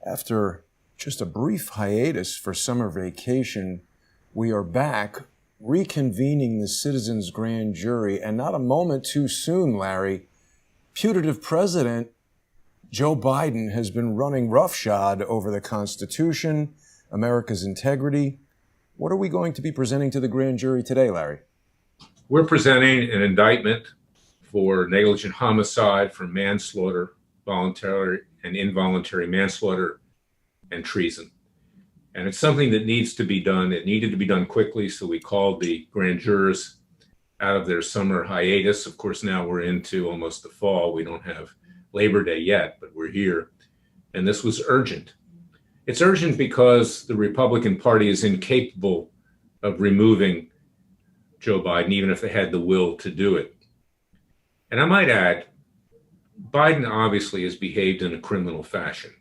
After just a brief hiatus for summer vacation, we are back reconvening the citizens' grand jury, and not a moment too soon, Larry. Putative President Joe Biden has been running roughshod over the Constitution, America's integrity. What are we going to be presenting to the grand jury today, Larry? We're presenting an indictment for negligent homicide, for manslaughter, voluntary and involuntary manslaughter, and treason. And it's something that needs to be done. It needed to be done quickly, so we called the grand jurors out of their summer hiatus. Of course, now we're into almost the fall. We don't have Labor Day yet, but we're here. And this was urgent. It's urgent because the Republican Party is incapable of removing Joe Biden, even if they had the will to do it. And I might add, Biden obviously has behaved in a criminal fashion.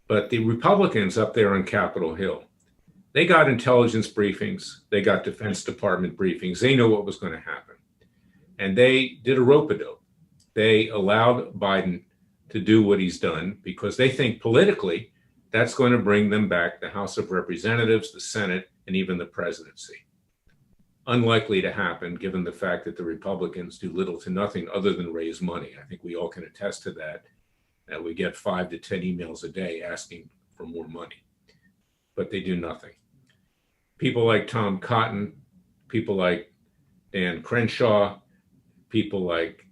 But the Republicans up there on Capitol Hill, they got intelligence briefings, they got Defense Department briefings, they know what was going to happen. And they did a rope-a-dope. They allowed Biden to do what he's done because they think politically that's going to bring them back the House of Representatives, the Senate, and even the presidency. Unlikely to happen given the fact that the Republicans do little to nothing other than raise money. I think we all can attest to that. That we get 5 to 10 emails a day asking for more money, but they do nothing. People like Tom Cotton, people like Dan Crenshaw, people like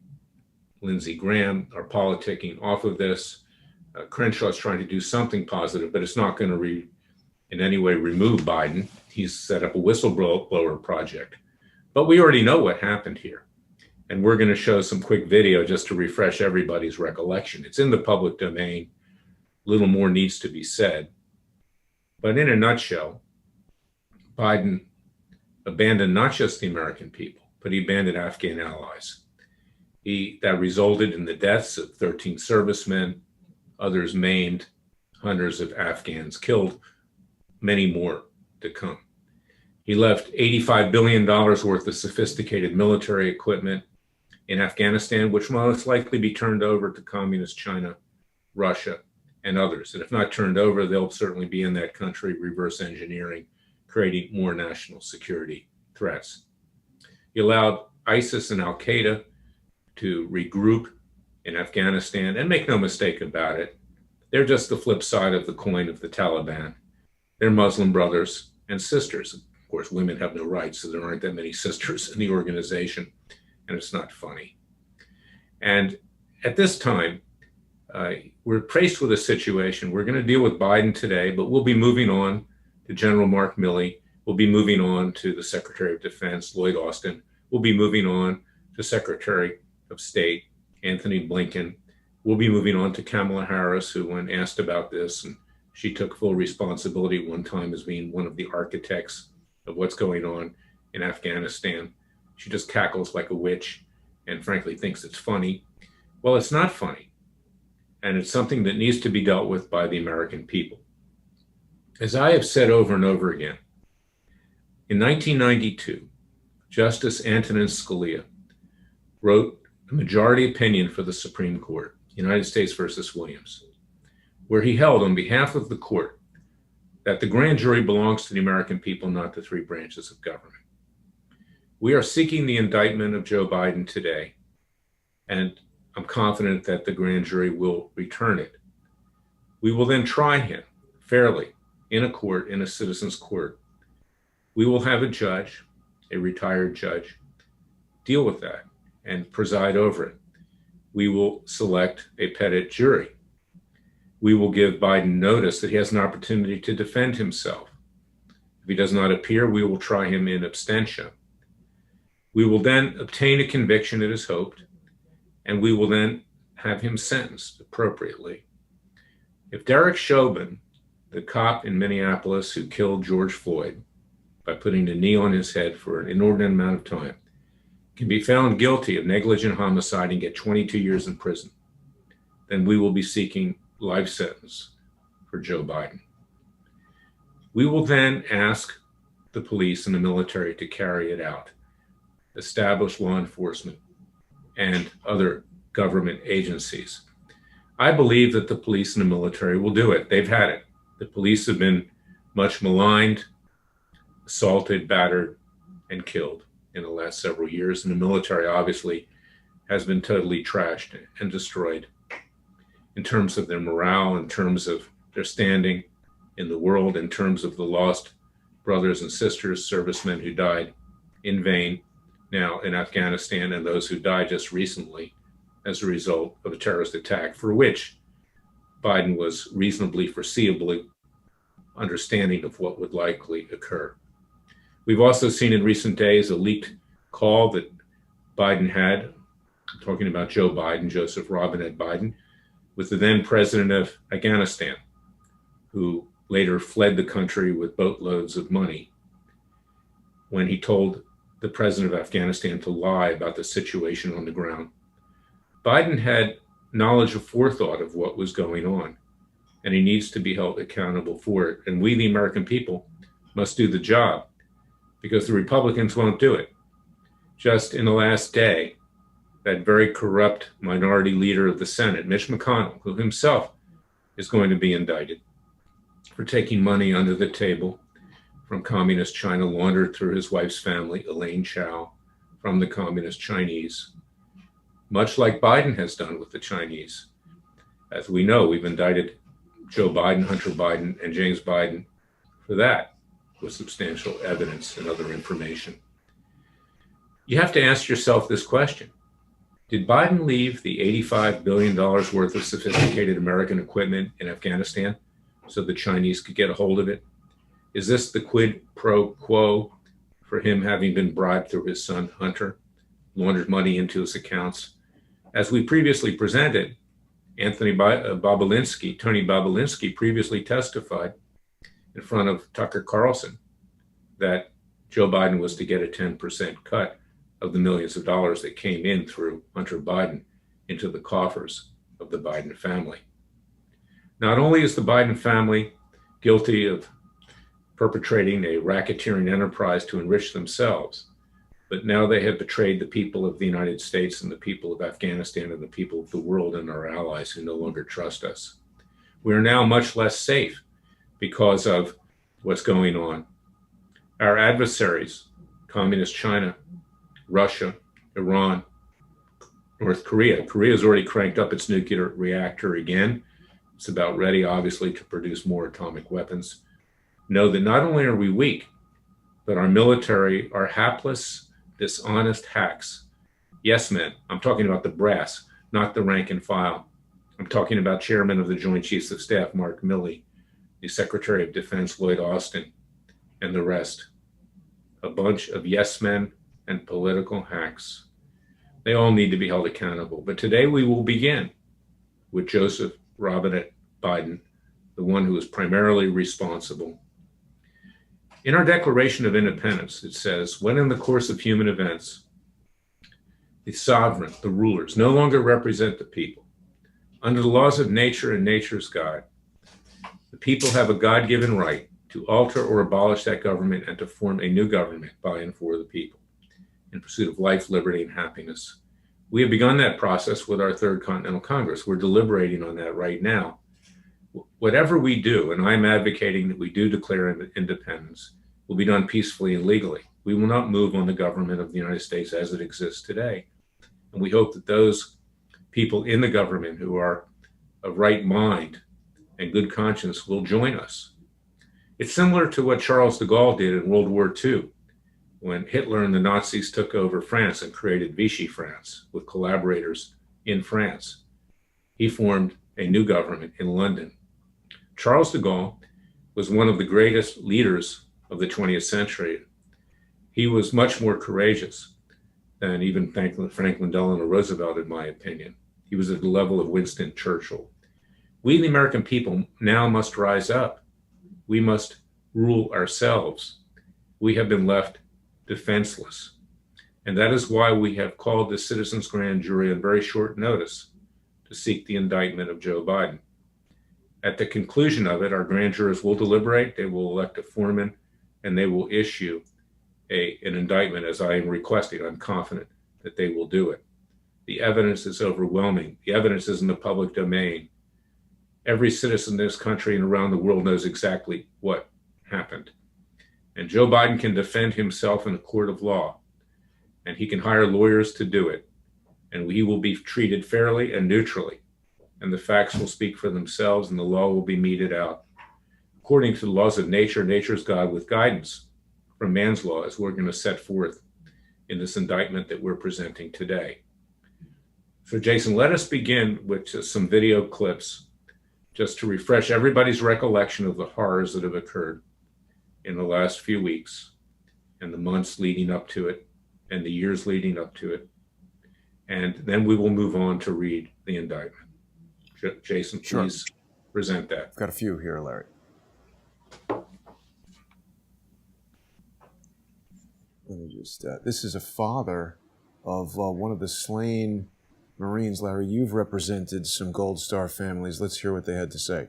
Lindsey Graham are politicking off of this. Crenshaw is trying to do something positive, but it's not going to in any way remove Biden. He's set up a whistleblower project. But we already know what happened here. And we're going to show some quick video just to refresh everybody's recollection. It's in the public domain. Little more needs to be said. But in a nutshell, Biden abandoned not just the American people, but he abandoned Afghan allies. That resulted in the deaths of 13 servicemen, others maimed, hundreds of Afghans killed, many more to come. He left $85 billion worth of sophisticated military equipment in Afghanistan, which will most likely be turned over to communist China, Russia, and others. And if not turned over, they'll certainly be in that country, reverse engineering, creating more national security threats. He allowed ISIS and Al-Qaeda to regroup in Afghanistan, and make no mistake about it, they're just the flip side of the coin of the Taliban. They're Muslim brothers and sisters. Of course, women have no rights, so there aren't that many sisters in the organization, and it's not funny. And at this time, we're faced with a situation. We're going to deal with Biden today, but we'll be moving on to General Mark Milley. We'll be moving on to the Secretary of Defense, Lloyd Austin. We'll be moving on to Secretary of State, Anthony Blinken. We'll be moving on to Kamala Harris, who, when asked about this, and she took full responsibility one time as being one of the architects of what's going on in Afghanistan. She just cackles like a witch and frankly thinks it's funny. Well, it's not funny. And it's something that needs to be dealt with by the American people. As I have said over and over again, in 1992, Justice Antonin Scalia wrote a majority opinion for the Supreme Court, United States versus Williams, where he held on behalf of the court that the grand jury belongs to the American people, not the three branches of government. We are seeking the indictment of Joe Biden today, and I'm confident that the grand jury will return it. We will then try him fairly in a court, in a citizen's court. We will have a judge, a retired judge, deal with that and preside over it. We will select a petit jury. We will give Biden notice that he has an opportunity to defend himself. If he does not appear, we will try him in absentia. We will then obtain a conviction, it is hoped, and we will then have him sentenced appropriately. If Derek Chauvin, the cop in Minneapolis who killed George Floyd by putting a knee on his head for an inordinate amount of time, can be found guilty of negligent homicide and get 22 years in prison, then we will be seeking life sentence for Joe Biden. We will then ask the police and the military to carry it out, establish law enforcement and other government agencies. I believe that the police and the military will do it. They've had it. The police have been much maligned, assaulted, battered, and killed in the last several years. And the military obviously has been totally trashed and destroyed in terms of their morale, in terms of their standing in the world, in terms of the lost brothers and sisters, servicemen who died in vain now in Afghanistan, and those who died just recently as a result of a terrorist attack for which Biden was reasonably foreseeably understanding of what would likely occur. We've also seen in recent days a leaked call that Biden had, talking about Joe Biden, Joseph Robinette Biden, with the then president of Afghanistan, who later fled the country with boatloads of money when he told the president of Afghanistan to lie about the situation on the ground. Biden had knowledge of forethought of what was going on, and he needs to be held accountable for it. And we, the American people, must do the job because the Republicans won't do it. Just in the last day, that very corrupt minority leader of the Senate, Mitch McConnell, who himself is going to be indicted for taking money under the table from communist China, laundered through his wife's family, Elaine Chao, from the communist Chinese, much like Biden has done with the Chinese. As we know, we've indicted Joe Biden, Hunter Biden, and James Biden for that, with substantial evidence and other information. You have to ask yourself this question. Did Biden leave the $85 billion worth of sophisticated American equipment in Afghanistan so the Chinese could get a hold of it? Is this the quid pro quo for him having been bribed through his son, Hunter, laundered money into his accounts? As we previously presented, Tony Bobulinski previously testified in front of Tucker Carlson that Joe Biden was to get a 10% cut of the millions of dollars that came in through Hunter Biden into the coffers of the Biden family. Not only is the Biden family guilty of perpetrating a racketeering enterprise to enrich themselves, but now they have betrayed the people of the United States and the people of Afghanistan and the people of the world and our allies who no longer trust us. We are now much less safe because of what's going on. Our adversaries, Communist China, Russia, Iran, North Korea. Korea's already cranked up its nuclear reactor again. It's about ready, obviously, to produce more atomic weapons. Know that not only are we weak, but our military are hapless, dishonest hacks. Yes, men. I'm talking about the brass, not the rank and file. I'm talking about Chairman of the Joint Chiefs of Staff, Mark Milley, the Secretary of Defense, Lloyd Austin, and the rest. A bunch of yes men and political hacks. They all need to be held accountable. But today we will begin with Joseph Robinette Biden, the one who is primarily responsible. In our Declaration of Independence, it says, when in the course of human events, the sovereign, the rulers, no longer represent the people, under the laws of nature and nature's God, the people have a God-given right to alter or abolish that government and to form a new government by and for the people in pursuit of life, liberty, and happiness. We have begun that process with our Third Continental Congress. We're deliberating on that right now. Whatever we do, and I'm advocating that we do declare independence, will be done peacefully and legally. We will not move on the government of the United States as it exists today. And we hope that those people in the government who are of right mind and good conscience will join us. It's similar to what Charles de Gaulle did in World War II, when Hitler and the Nazis took over France and created Vichy France with collaborators in France. He formed a new government in London. Charles de Gaulle was one of the greatest leaders of the 20th century. He was much more courageous than even Franklin Delano Roosevelt, in my opinion. He was at the level of Winston Churchill. We, the American people, now must rise up. We must rule ourselves. We have been left defenseless. And that is why we have called the citizens' grand jury on very short notice to seek the indictment of Joe Biden. At the conclusion of it, our grand jurors will deliberate, they will elect a foreman, and they will issue an indictment as I am requesting. I'm confident that they will do it. The evidence is overwhelming. The evidence is in the public domain. Every citizen in this country and around the world knows exactly what happened. And Joe Biden can defend himself in a court of law, and he can hire lawyers to do it. And he will be treated fairly and neutrally. And the facts will speak for themselves, and the law will be meted out according to the laws of nature, nature's God, with guidance from man's law, as we're going to set forth in this indictment that we're presenting today. So, Jason, let us begin with just some video clips just to refresh everybody's recollection of the horrors that have occurred in the last few weeks and the months leading up to it and the years leading up to it. And then we will move on to read the indictment. Jason, please present that. I've got a few here, Larry. Let me just, this is a father of one of the slain Marines. Larry, you've represented some Gold Star families. Let's hear what they had to say.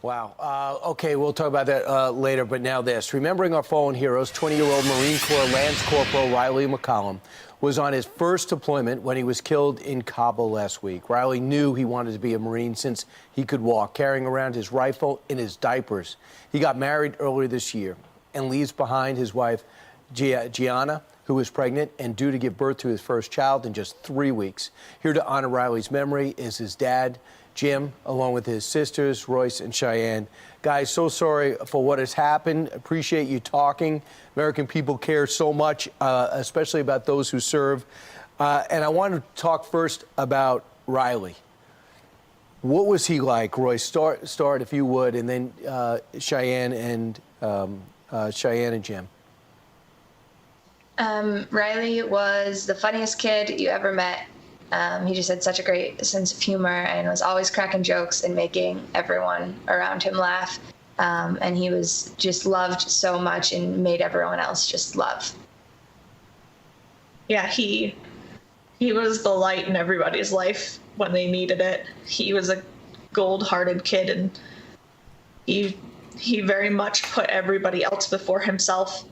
Wow. Okay, we'll talk about that later, but now this. Remembering our fallen heroes, 20-year-old Marine Corps Lance Corporal Riley McCollum was on his first deployment when he was killed in Kabul last week. Riley knew he wanted to be a Marine since he could walk, carrying around his rifle in his diapers. He got married earlier this year and leaves behind his wife, Gianna, who is pregnant and due to give birth to his first child in just 3 weeks. Here to honor Riley's memory is his dad, Jim, along with his sisters, Royce and Cheyenne. Guys, so sorry for what has happened. Appreciate you talking. American people care so much, especially about those who serve. And I want to talk first about Riley. What was he like, Royce? Start if you would, and then Cheyenne and Jim. Riley was the funniest kid you ever met. He just had such a great sense of humor and was always cracking jokes and making everyone around him laugh. And he was just loved so much and made everyone else just love. Yeah, he was the light in everybody's life when they needed it. He was a gold-hearted kid, and he very much put everybody else before himself.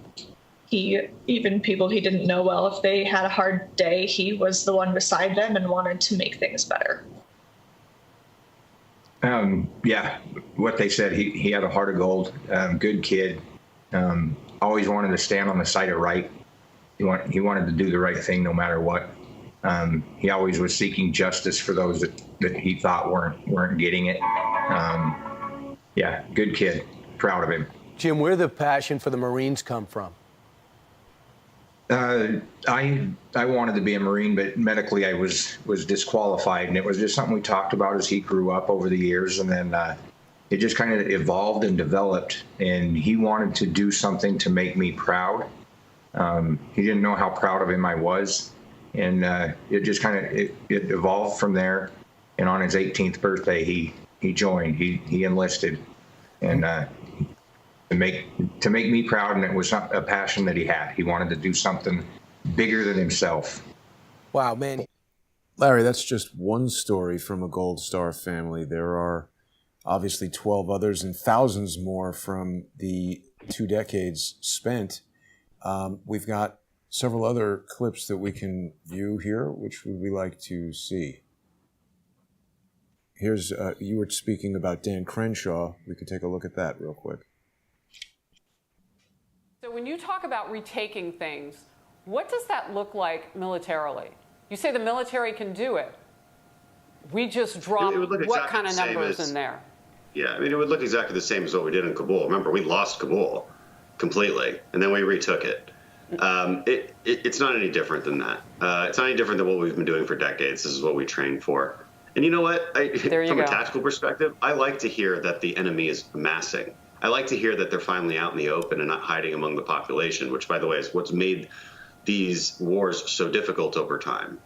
Even people he didn't know well, if they had a hard day, he was the one beside them and wanted to make things better. Yeah, what they said, he had a heart of gold, good kid, always wanted to stand on the side of right. He wanted to do the right thing no matter what. He always was seeking justice for those that he thought weren't getting it. Yeah, good kid, proud of him. Jim, where did the passion for the Marines come from? I wanted to be a Marine, but medically I was disqualified, and it was just something we talked about as he grew up over the years, and then it just kind of evolved and developed, and he wanted to do something to make me proud. He didn't know how proud of him I was, and it just kind of it evolved from there. And on his 18th birthday, he joined, he enlisted, and to make me proud, and it was a passion that he had. He wanted to do something bigger than himself. Wow, man. Larry, that's just one story from a Gold Star family. There are obviously 12 others and thousands more from the 2 decades spent. We've got several other clips that we can view here. Which would we like to see? Here's, you were speaking about Dan Crenshaw. We could take a look at that real quick. So when you talk about retaking things, what does that look like militarily? You say the military can do it. We just drop what kind of numbers in there? Yeah, I mean, it would look exactly the same as what we did in Kabul. Remember, we lost Kabul completely, and then we retook it. It's not any different than that. It's not any different than what we've been doing for decades. This is what we trained for. And you know what? From a tactical perspective, I like to hear that the enemy is amassing. I like to hear that they're finally out in the open and not hiding among the population, which, by the way, is what's made these wars so difficult over time.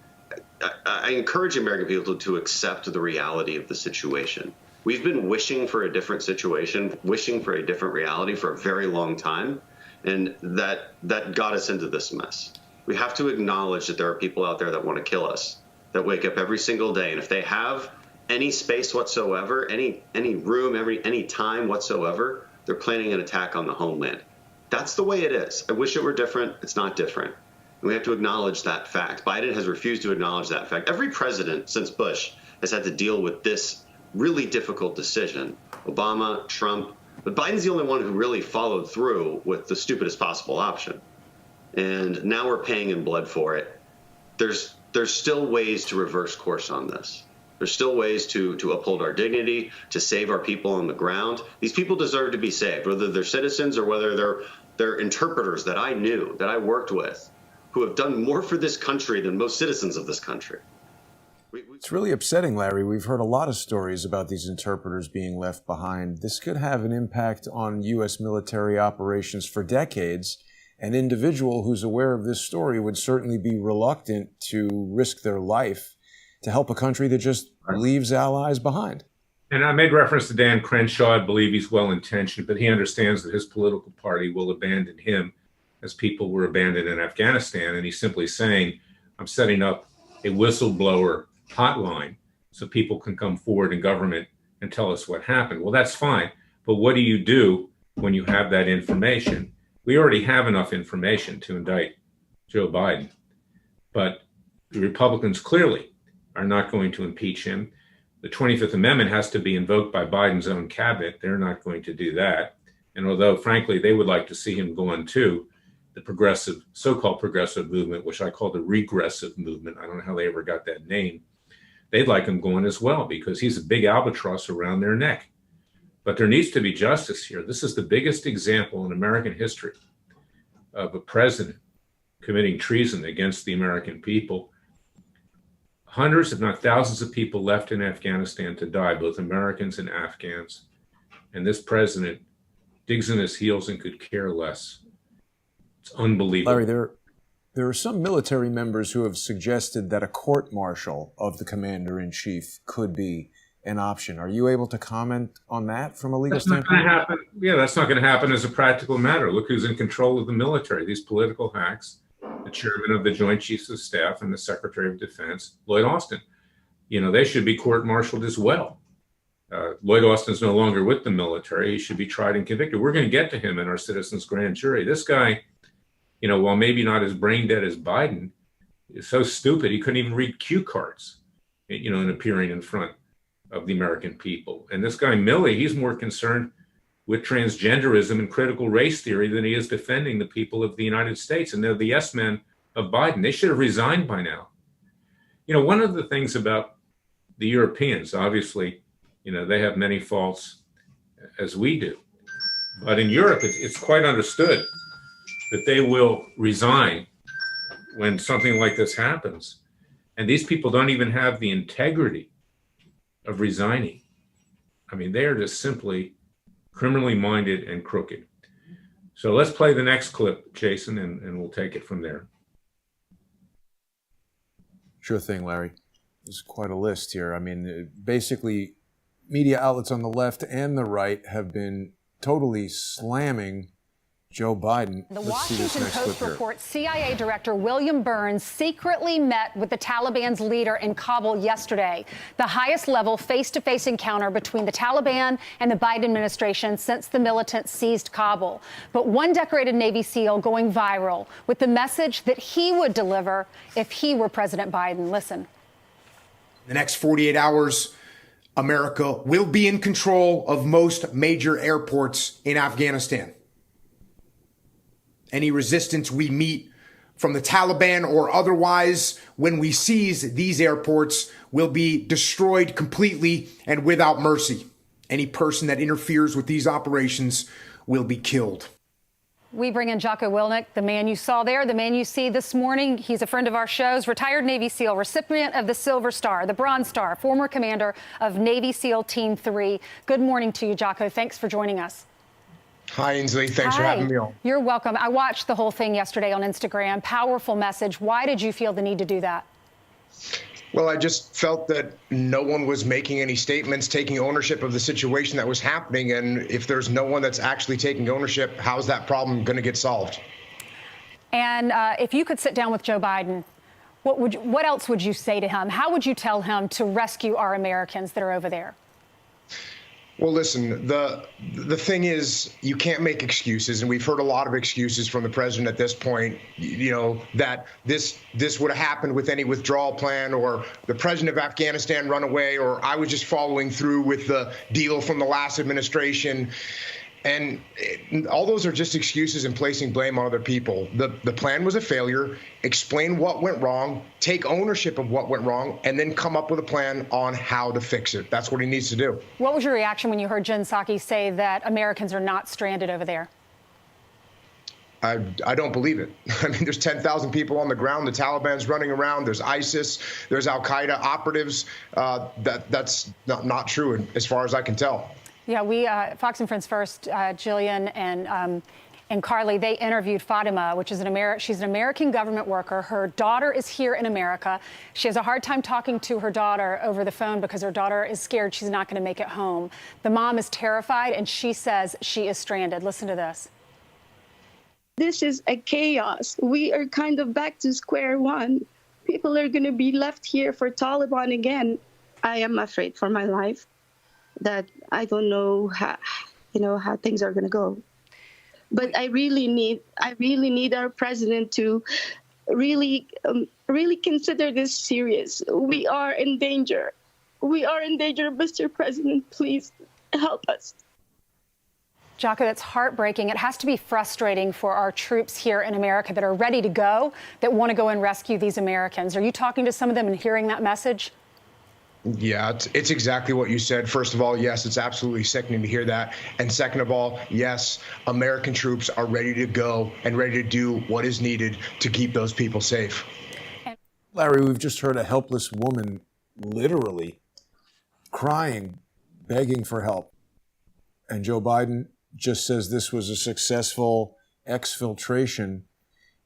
I encourage American people to accept the reality of the situation. We've been wishing for a different situation, wishing for a different reality for a very long time, and that got us into this mess. We have to acknowledge that there are people out there that want to kill us, that wake up every single day, and if they have any space whatsoever, any room, any time whatsoever, they're planning an attack on the homeland. That's the way it is. I wish it were different. It's not different. And we have to acknowledge that fact. Biden has refused to acknowledge that fact. Every president since Bush has had to deal with this really difficult decision. Obama, Trump, but Biden's the only one who really followed through with the stupidest possible option. And now we're paying in blood for it. There's still ways to reverse course on this. There's still ways to uphold our dignity, to save our people on the ground. These people deserve to be saved, whether they're citizens or whether they're interpreters that I knew, that I worked with, who have done more for this country than most citizens of this country. It's really upsetting, Larry. We've heard a lot of stories about these interpreters being left behind. This could have an impact on U.S. military operations for decades. An individual who's aware of this story would certainly be reluctant to risk their life to help a country that just leaves allies behind. And I made reference to Dan Crenshaw. I believe he's well-intentioned, but he understands that his political party will abandon him as people were abandoned in Afghanistan. And he's simply saying, I'm setting up a whistleblower hotline so people can come forward in government and tell us what happened. Well, that's fine. But what do you do when you have that information? We already have enough information to indict Joe Biden, but the Republicans clearly are not going to impeach him. The 25th Amendment has to be invoked by Biden's own cabinet. They're not going to do that. And although, frankly, they would like to see him go on too, the progressive, so-called progressive movement, which I call the regressive movement, I don't know how they ever got that name, they'd like him going as well because he's a big albatross around their neck. But there needs to be justice here. This is the biggest example in American history of a president committing treason against the American people. Hundreds, if not thousands of people left in Afghanistan to die, both Americans and Afghans. And this president digs in his heels and could care less. It's unbelievable. Larry, there are some military members who have suggested that a court-martial of the commander-in-chief could be an option. Are you able to comment on that from a legal standpoint? Not going to happen. Yeah, that's not going to happen as a practical matter. Look who's in control of the military. These political hacks, the chairman of the Joint Chiefs of Staff and the Secretary of Defense, Lloyd Austin. You know, they should be court-martialed as well. Lloyd Austin's no longer with the military. He should be tried and convicted. We're going to get to him in our citizens' grand jury. This guy, you know, while maybe not as brain dead as Biden, is so stupid he couldn't even read cue cards, you know, in appearing in front of the American people. And this guy, Milley, he's more concerned with transgenderism and critical race theory than he is defending the people of the United States. And they're the yes men of Biden. They should have resigned by now. You know, one of the things about the Europeans, obviously, you know, they have many faults as we do. But in Europe, it's quite understood that they will resign when something like this happens. And these people don't even have the integrity of resigning. I mean, they are just simply criminally minded and crooked. So let's play the next clip, Jason, and we'll take it from there. Sure thing, Larry. There's quite a list here. I mean, basically, media outlets on the left and the right have been totally slamming Joe Biden. The Washington Post reports CIA Director William Burns secretly met with the Taliban's leader in Kabul yesterday, the highest level face-to-face encounter between the Taliban and the Biden administration since the militants seized Kabul. But one decorated Navy SEAL going viral with the message that he would deliver if he were President Biden. Listen. The next 48 hours, America will be in control of most major airports in Afghanistan. Any resistance we meet from the Taliban or otherwise when we seize these airports will be destroyed completely and without mercy. Any person that interferes with these operations will be killed. We bring in Jocko Willink, the man you saw there, the man you see this morning. He's a friend of our show's, retired Navy SEAL, recipient of the Silver Star, the Bronze Star, former commander of Navy SEAL Team 3. Good morning to you, Jocko. Thanks for joining us. Hi, Ainsley. Thanks for having me on. You're welcome. I watched the whole thing yesterday on Instagram. Powerful message. Why did you feel the need to do that? Well, I just felt that no one was making any statements, taking ownership of the situation that was happening. And if there's no one that's actually taking ownership, how's that problem going to get solved? And if you could sit down with Joe Biden, what else would you say to him? How would you tell him to rescue our Americans that are over there? Well, listen, the thing is, you can't make excuses, and we've heard a lot of excuses from the president at this point, that this would have happened with any withdrawal plan, or the president of Afghanistan run away, or I was just following through with the deal from the last administration. And all those are just excuses and placing blame on other people. The plan was a failure. Explain what went wrong, take ownership of what went wrong, and then come up with a plan on how to fix it. That's what he needs to do. What was your reaction when you heard Jen Psaki say that Americans are not stranded over there? I don't believe it. I mean, there's 10,000 people on the ground. The Taliban's running around. There's ISIS. There's al-Qaeda operatives. That's not true as far as I can tell. Yeah, we Fox and Friends First, Jillian and Carly, they interviewed Fatima, which is she's an American government worker. Her daughter is here in America. She has a hard time talking to her daughter over the phone because her daughter is scared she's not going to make it home. The mom is terrified, and she says she is stranded. Listen to this. This is a chaos. We are kind of back to square one. People are going to be left here for Taliban again. I am afraid for my life. That I don't know how things are going to go, but I really need our president to really consider this serious. We are in danger. Mr. President, please help us. Jocko, that's heartbreaking. It has to be frustrating for our troops here in America that are ready to go, that want to go and rescue these Americans. Are you talking to some of them and hearing that message? Yeah, it's exactly what you said. First of all, yes, it's absolutely sickening to hear that. And second of all, yes, American troops are ready to go and ready to do what is needed to keep those people safe. Larry, we've just heard a helpless woman literally crying, begging for help. And Joe Biden just says this was a successful exfiltration.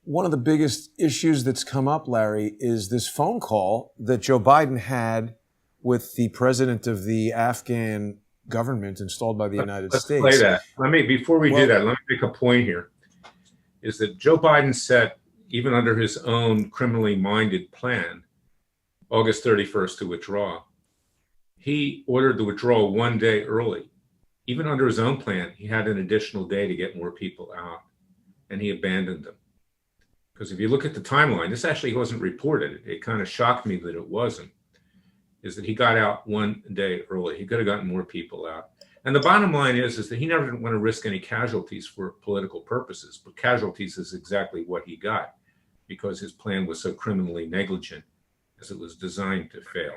One of the biggest issues that's come up, Larry, is this phone call that Joe Biden had with the president of the Afghan government installed by the United States. Let's play that. Before we do that, let me make a point here, is that Joe Biden set, even under his own criminally minded plan, August 31st to withdraw. He ordered the withdrawal one day early. Even under his own plan, he had an additional day to get more people out, and he abandoned them. Because if you look at the timeline, this actually wasn't reported. It kind of shocked me that it wasn't. Is that he got out one day early. He could have gotten more people out. And the bottom line is that he never didn't want to risk any casualties for political purposes, but casualties is exactly what he got because his plan was so criminally negligent as it was designed to fail.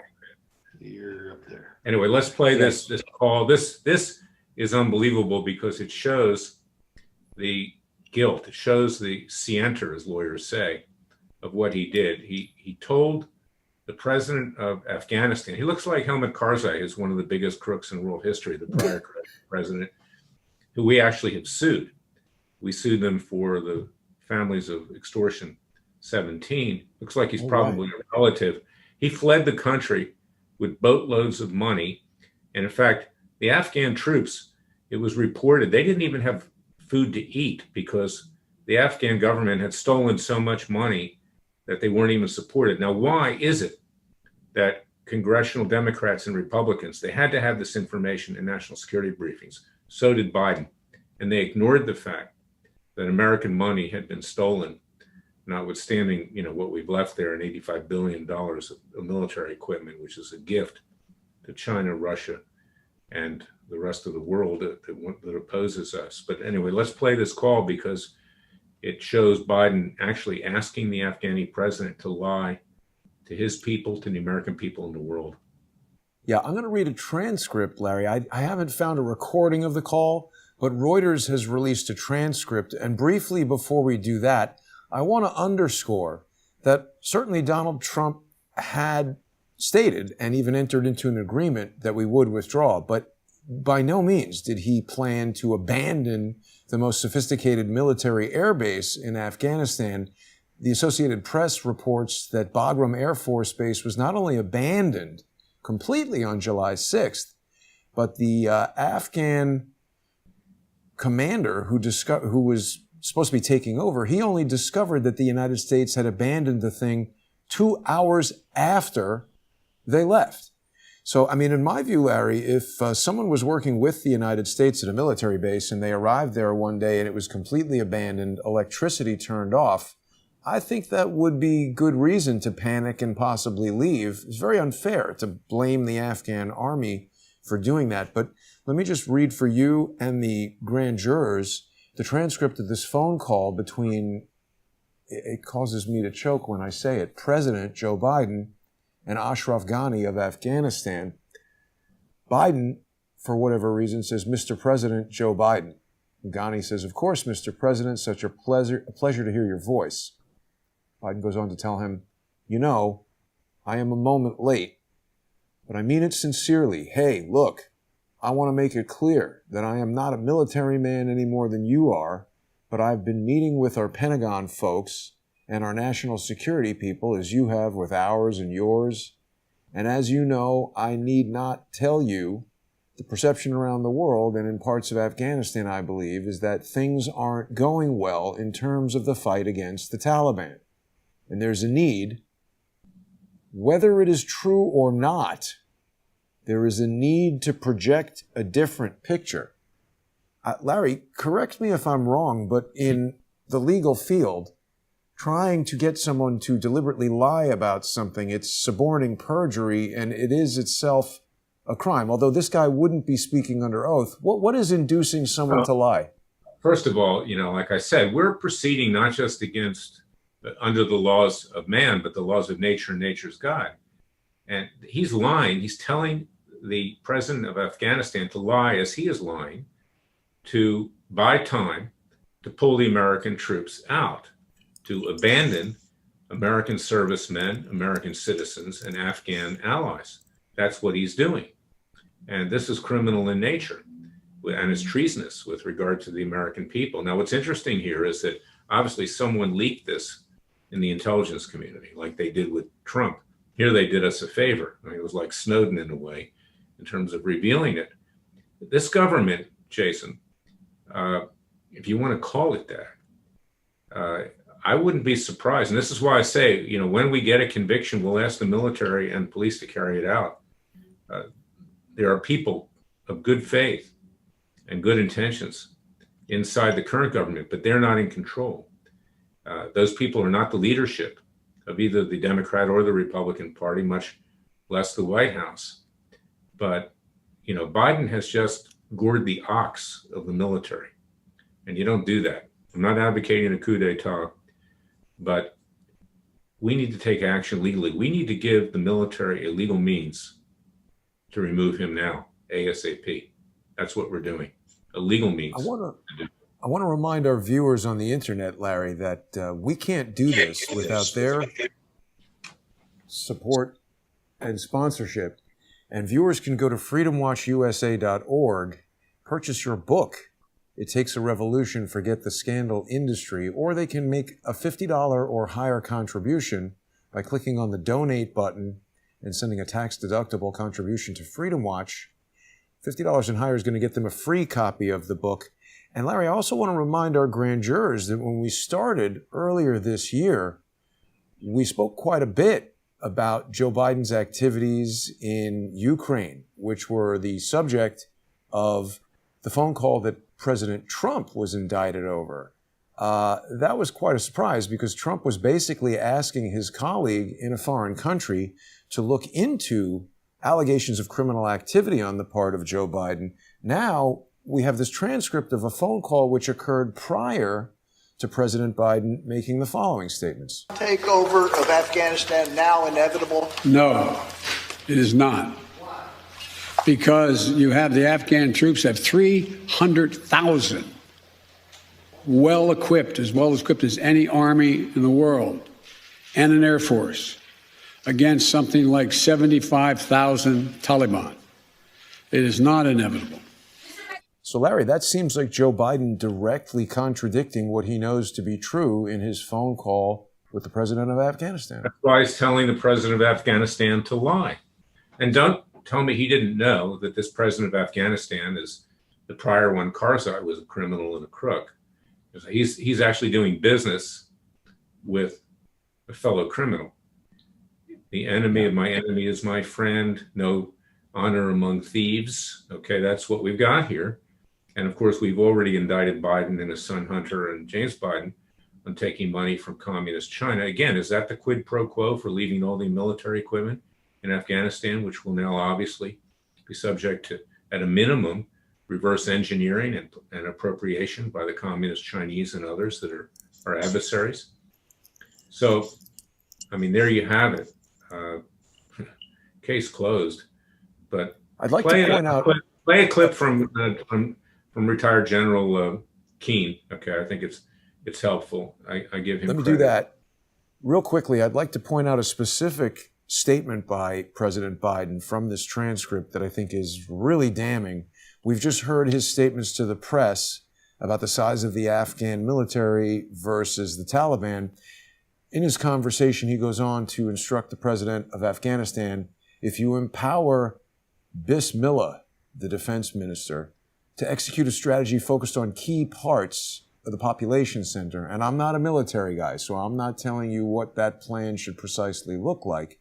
You're up there. Anyway, let's play this call. This is unbelievable because it shows the guilt. It shows the scienter, as lawyers say, of what he did. He told the president of Afghanistan, he looks like Helmut Karzai, who's one of the biggest crooks in world history, the prior president, who we actually have sued. We sued them for the families of extortion 17. Looks like he's probably a relative. He fled the country with boatloads of money. And in fact, the Afghan troops, it was reported, they didn't even have food to eat because the Afghan government had stolen so much money that they weren't even supported. Now, why is it that congressional Democrats and Republicans, they had to have this information in national security briefings? So did Biden. And they ignored the fact that American money had been stolen, notwithstanding, what we've left there in $85 billion of military equipment, which is a gift to China, Russia, and the rest of the world that opposes us. But anyway, let's play this call because it shows Biden actually asking the Afghani president to lie to his people, to the American people in the world. Yeah, I'm going to read a transcript, Larry. I haven't found a recording of the call, but Reuters has released a transcript. And briefly before we do that, I want to underscore that certainly Donald Trump had stated and even entered into an agreement that we would withdraw, but by no means did he plan to abandon the most sophisticated military airbase in Afghanistan. The Associated Press reports that Bagram Air Force Base was not only abandoned completely on July 6th, but the Afghan commander who was supposed to be taking over, he only discovered that the United States had abandoned the thing 2 hours after they left. So, I mean, in my view, Larry, if someone was working with the United States at a military base and they arrived there one day and it was completely abandoned, electricity turned off, I think that would be good reason to panic and possibly leave. It's very unfair to blame the Afghan army for doing that. But let me just read for you and the grand jurors the transcript of this phone call between, it causes me to choke when I say it, President Joe Biden and Ashraf Ghani of Afghanistan. Biden, for whatever reason, says, "Mr. President Joe Biden." Ghani says, "Of course, Mr. President, such a pleasure to hear your voice." Biden goes on to tell him, "You know, I am a moment late, but I mean it sincerely. Hey, look, I want to make it clear that I am not a military man any more than you are, but I've been meeting with our Pentagon folks and our national security people, as you have with ours and yours. And as you know, I need not tell you, the perception around the world and in parts of Afghanistan, I believe, is that things aren't going well in terms of the fight against the Taliban. And there's a need, whether it is true or not, there is a need to project a different picture." Larry, correct me if I'm wrong, but in the legal field, trying to get someone to deliberately lie about something, it's suborning perjury, and it is itself a crime. Although this guy wouldn't be speaking under oath, what is inducing someone to lie? First of all, like I said, we're proceeding not just against under the laws of man, but the laws of nature and nature's God. And he's lying. He's telling the president of Afghanistan to lie as he is lying, to buy time, to pull the American troops out, to abandon American servicemen, American citizens, and Afghan allies. That's what he's doing. And this is criminal in nature, and it's treasonous with regard to the American people. Now, what's interesting here is that obviously someone leaked this in the intelligence community, like they did with Trump. Here they did us a favor. I mean, it was like Snowden in a way, in terms of revealing it. This government, Jason, if you want to call it that, I wouldn't be surprised. And this is why I say, when we get a conviction, we'll ask the military and police to carry it out. There are people of good faith and good intentions inside the current government, but they're not in control. Those people are not the leadership of either the Democrat or the Republican Party, much less the White House. But, Biden has just gored the ox of the military, and you don't do that. I'm not advocating a coup d'etat, but we need to take action legally. We need to give the military a legal means to remove him now, ASAP. That's what we're doing, a legal means. I want to remind our viewers on the internet, Larry, that we can't do this without their support and sponsorship. And viewers can go to freedomwatchusa.org, purchase your book, It Takes a Revolution, Forget the Scandal Industry, or they can make a $50 or higher contribution by clicking on the donate button and sending a tax-deductible contribution to Freedom Watch. $50 and higher is going to get them a free copy of the book. And Larry, I also want to remind our grand jurors that when we started earlier this year, we spoke quite a bit about Joe Biden's activities in Ukraine, which were the subject of the phone call that President Trump was indicted over. That was quite a surprise because Trump was basically asking his colleague in a foreign country to look into allegations of criminal activity on the part of Joe Biden. Now we have this transcript of a phone call which occurred prior to President Biden making the following statements. Takeover of Afghanistan now inevitable? No, it is not. Because you have the Afghan troops have 300,000 well-equipped as any army in the world, and an Air Force against something like 75,000 Taliban. It is not inevitable. So, Larry, that seems like Joe Biden directly contradicting what he knows to be true in his phone call with the president of Afghanistan. That's why he's telling the president of Afghanistan to lie. And don't tell me he didn't know that this president of Afghanistan, is the prior one, Karzai, was a criminal and a crook. He's actually doing business with a fellow criminal. The enemy of my enemy is my friend. No honor among thieves. Okay, that's what we've got here. And of course, we've already indicted Biden and his son Hunter and James Biden on taking money from communist China. Again, is that the quid pro quo for leaving all the military equipment in Afghanistan, which will now obviously be subject to, at a minimum, reverse engineering and appropriation by the communist Chinese and others that are our adversaries? So, I mean, there you have it. Case closed. But I'd like to point out, play a clip from retired General Keane. Okay, I think it's helpful. I give him let me credit. do that. Real quickly, I'd like to point out a specific statement by President Biden from this transcript that I think is really damning. We've just heard his statements to the press about the size of the Afghan military versus the Taliban. In his conversation, he goes on to instruct the president of Afghanistan, if you empower Bismillah, the defense minister, to execute a strategy focused on key parts of the population center, and I'm not a military guy, so I'm not telling you what that plan should precisely look like,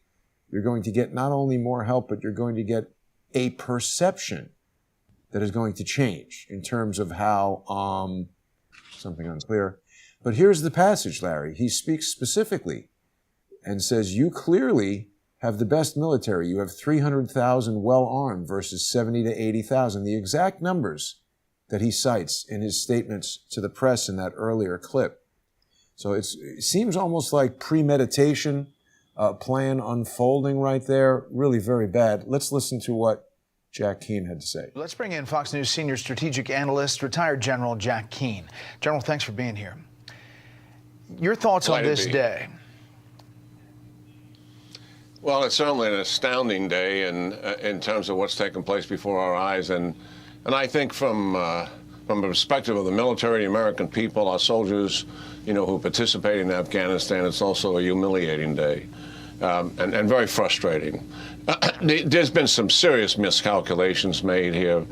you're going to get not only more help, but you're going to get a perception that is going to change in terms of how, something unclear. But here's the passage, Larry. He speaks specifically and says, you clearly have the best military. You have 300,000 well-armed versus 70 to 80,000. The exact numbers that he cites in his statements to the press in that earlier clip. So it seems almost like premeditation, plan unfolding right there. Really very bad. Let's listen to what Jack Keane had to say. Let's bring in Fox News senior strategic analyst, retired General Jack Keane. General, thanks for being here. Your thoughts on this day? Well, it's certainly an astounding day in terms of what's taken place before our eyes. And I think from the perspective of the military, the American people, our soldiers, who participate in Afghanistan, it's also a humiliating day and very frustrating. There's been some serious miscalculations made here,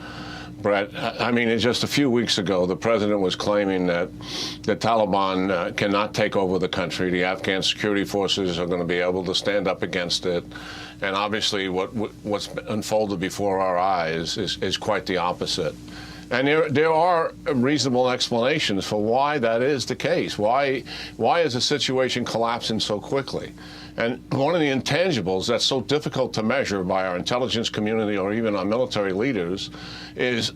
Brett. I mean, just a few weeks ago, the president was claiming that the Taliban cannot take over the country. The Afghan security forces are going to be able to stand up against it. And obviously what's unfolded before our eyes is quite the opposite. And there are reasonable explanations for why that is the case. Why is the situation collapsing so quickly? And one of the intangibles that's so difficult to measure by our intelligence community or even our military leaders is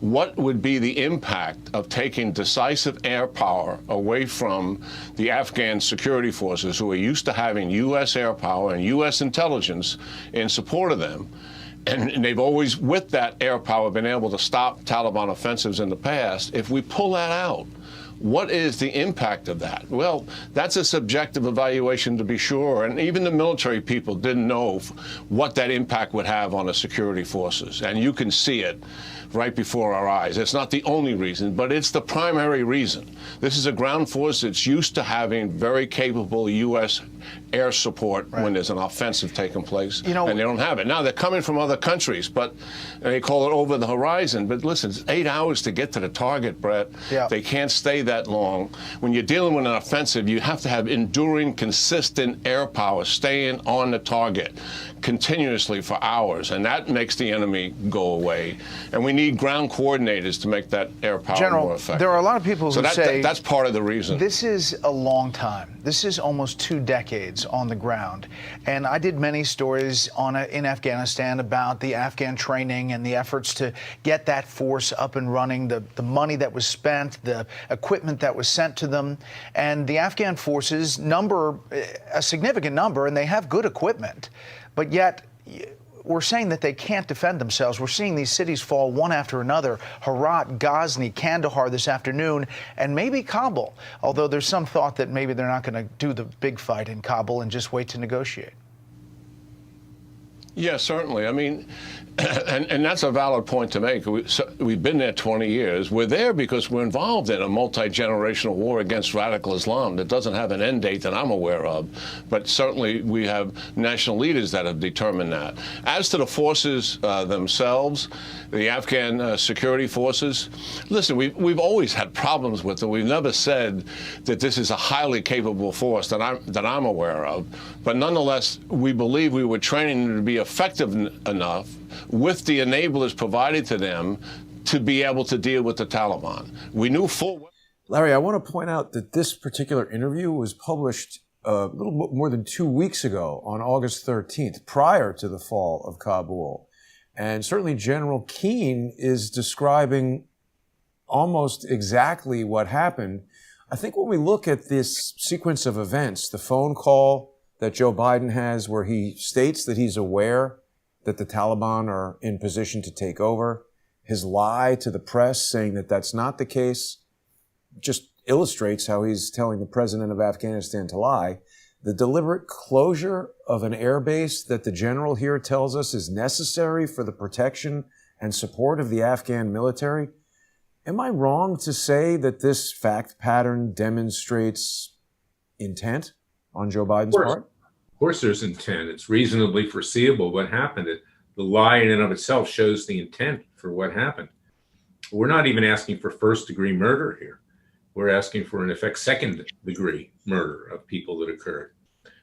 what would be the impact of taking decisive air power away from the Afghan security forces, who are used to having U.S. air power and U.S. intelligence in support of them. And they've always, with that air power, been able to stop Taliban offensives in the past. If we pull that out, what is the impact of that? Well, that's a subjective evaluation, to be sure. And even the military people didn't know what that impact would have on the security forces. And you can see it right before our eyes. It's not the only reason, but it's the primary reason. This is a ground force that's used to having very capable U.S. air support when there's an offensive taking place, and they don't have it. Now, they're coming from other countries, but they call it over the horizon. But listen, it's 8 hours to get to the target, Brett. Yeah. They can't stay that long. When you're dealing with an offensive, you have to have enduring, consistent air power staying on the target continuously for hours, and that makes the enemy go away. And we need ground coordinators to make that air power more effective. There are a lot of people who say that's part of the reason. This is a long time. This is almost 2 decades on the ground. And I did many stories in Afghanistan about the Afghan training and the efforts to get that force up and running, the money that was spent, the equipment that was sent to them. And the Afghan forces number a significant number, and they have good equipment. But yet, we're saying that they can't defend themselves. We're seeing these cities fall one after another. Herat, Ghazni, Kandahar this afternoon, and maybe Kabul. Although there's some thought that maybe they're not going to do the big fight in Kabul and just wait to negotiate. Yeah, certainly. I mean, and that's a valid point to make. We've been there 20 years. We're there because we're involved in a multi-generational war against radical Islam that doesn't have an end date that I'm aware of. But certainly we have national leaders that have determined that. As to the forces themselves, the Afghan security forces, listen, we've always had problems with them. We've never said that this is a highly capable force that I'm aware of. But nonetheless, we believe we were training them to be effective enough with the enablers provided to them to be able to deal with the Taliban. We knew full well. Larry, I want to point out that this particular interview was published a little more than 2 weeks ago on August 13th, prior to the fall of Kabul. And certainly General Keane is describing almost exactly what happened. I think when we look at this sequence of events, the phone call that Joe Biden has where he states that he's aware that the Taliban are in position to take over, his lie to the press saying that that's not the case, just illustrates how he's telling the president of Afghanistan to lie. The deliberate closure of an air base that the general here tells us is necessary for the protection and support of the Afghan military. Am I wrong to say that this fact pattern demonstrates intent on Joe Biden's part? Of course there's intent. It's reasonably foreseeable what happened. The lie in and of itself shows the intent for what happened. We're not even asking for first-degree murder here. We're asking for, in effect, second-degree murder of people that occurred.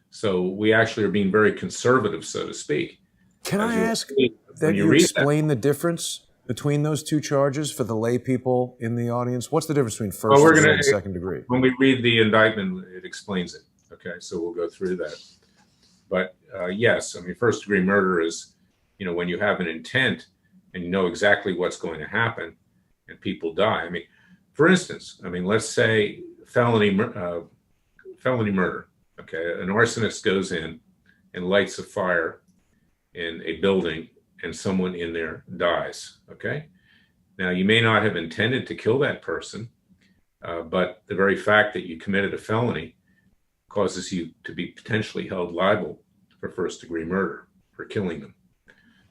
So we actually are being very conservative, so to speak. Can I ask that you explain the difference between those two charges for the lay people in the audience? What's the difference between first and second degree? When we read the indictment, it explains it. Okay, so we'll go through that. But yes, I mean, first-degree murder is, you know, when you have an intent and you know exactly what's going to happen and people die. I mean, for instance, I mean, let's say felony murder. Okay, an arsonist goes in and lights a fire in a building and someone in there dies. Okay, now you may not have intended to kill that person, but the very fact that you committed a felony causes you to be potentially held liable for first-degree murder for killing them.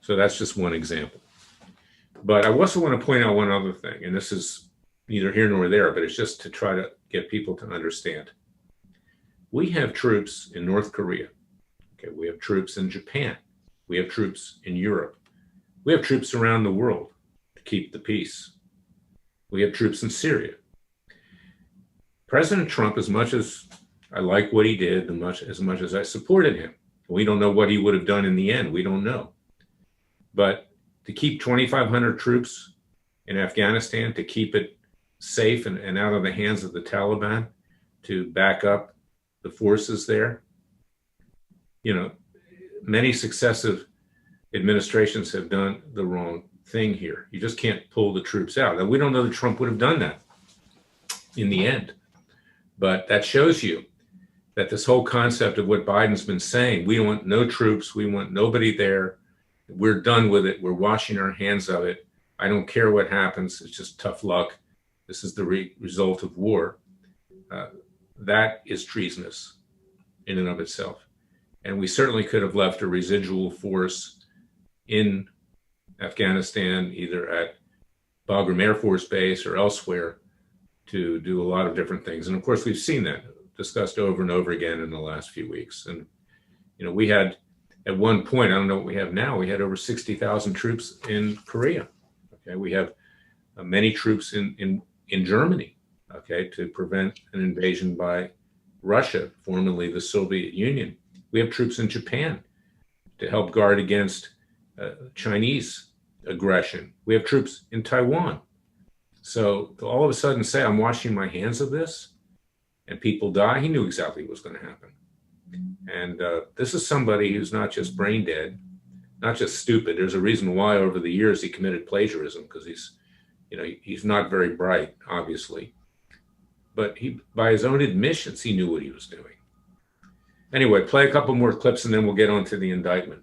So that's just one example. But I also want to point out one other thing, and this is neither here nor there, but it's just to try to get people to understand. We have troops in North Korea. Okay, we have troops in Japan. We have troops in Europe. We have troops around the world to keep the peace. We have troops in Syria. President Trump, as much as I like what he did, as much as I supported him, we don't know what he would have done in the end. We don't know. But to keep 2,500 troops in Afghanistan, to keep it safe and out of the hands of the Taliban, to back up the forces there, you know, many successive administrations have done the wrong thing here. You just can't pull the troops out. And we don't know that Trump would have done that in the end. But that shows you that this whole concept of what Biden's been saying, we want no troops, we want nobody there, we're done with it, we're washing our hands of it, I don't care what happens, it's just tough luck, this is the result of war, that is treasonous in and of itself. And we certainly could have left a residual force in Afghanistan, either at Bagram Air Force Base or elsewhere, to do a lot of different things. And of course, we've seen that discussed over and over again in the last few weeks. And, you know, we had at one point, I don't know what we have now, we had over 60,000 troops in Korea. Okay, we have many troops in Germany, okay, to prevent an invasion by Russia, formerly the Soviet Union. We have troops in Japan to help guard against Chinese aggression. We have troops in Taiwan. So to all of a sudden say, I'm washing my hands of this and people die, he knew exactly what was going to happen. And this is somebody who's not just brain dead, not just stupid. There's a reason why over the years he committed plagiarism, because he's not very bright, obviously. But by his own admissions, he knew what he was doing. Anyway, play a couple more clips and then we'll get on to the indictment.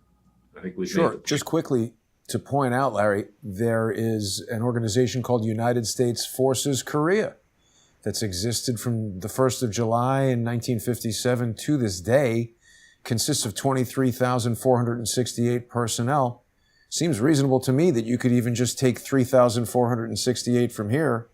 I think we Sure. Just quickly to point out, Larry, there is an organization called United States Forces Korea that's existed from the 1st of July in 1957 to this day, consists of 23,468 personnel. Seems reasonable to me that you could even just take 3,468 from here,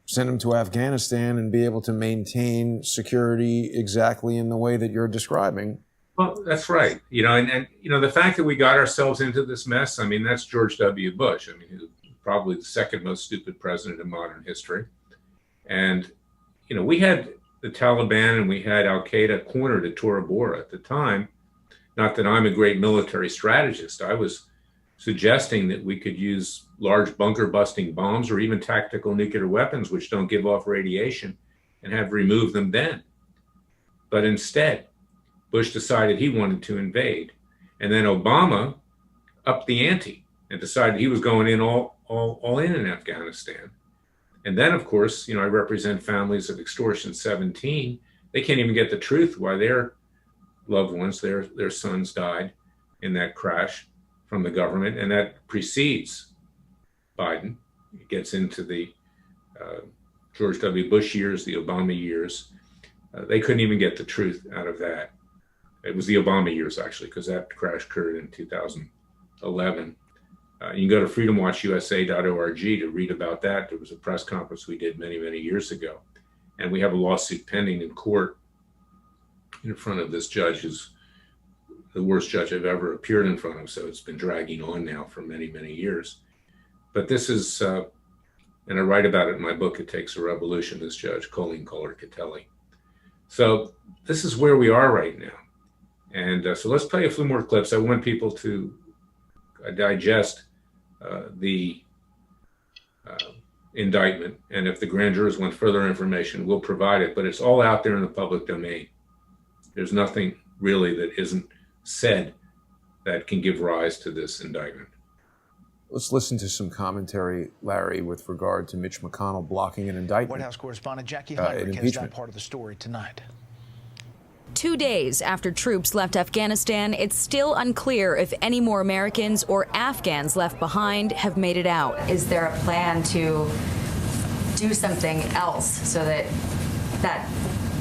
send them to Afghanistan, and be able to maintain security exactly in the way that you're describing. Well, that's right. And the fact that we got ourselves into this mess, I mean, that's George W. Bush. I mean, he's probably the second most stupid president in modern history. And, we had the Taliban and we had Al-Qaeda cornered at Tora Bora at the time. Not that I'm a great military strategist. I was suggesting that we could use large bunker busting bombs or even tactical nuclear weapons, which don't give off radiation, and have removed them then. But instead, Bush decided he wanted to invade. And then Obama upped the ante and decided he was going in all in Afghanistan. And then, of course, I represent families of Extortion 17. They can't even get the truth why their loved ones, their sons died in that crash from the government. And that precedes Biden. It gets into the George W. Bush years, the Obama years. They couldn't even get the truth out of that. It was the Obama years, actually, because that crash occurred in 2011. You can go to freedomwatchusa.org to read about that. There was a press conference we did many, many years ago. And we have a lawsuit pending in court in front of this judge, who's the worst judge I've ever appeared in front of. So it's been dragging on now for many, many years. But this is, and I write about it in my book, It Takes a Revolution, this judge, Colleen Kohler-Catelli. So this is where we are right now. And so let's play a few more clips. I want people to digest the indictment. And if the grand jurors want further information, we'll provide it. But it's all out there in the public domain. There's nothing really that isn't said that can give rise to this indictment. Let's listen to some commentary, Larry, with regard to Mitch McConnell blocking an indictment. White House correspondent Jackie Heinrich has that part of the story tonight. 2 days after troops left Afghanistan, it's still unclear if any more Americans or Afghans left behind have made it out. Is there a plan to do something else so that that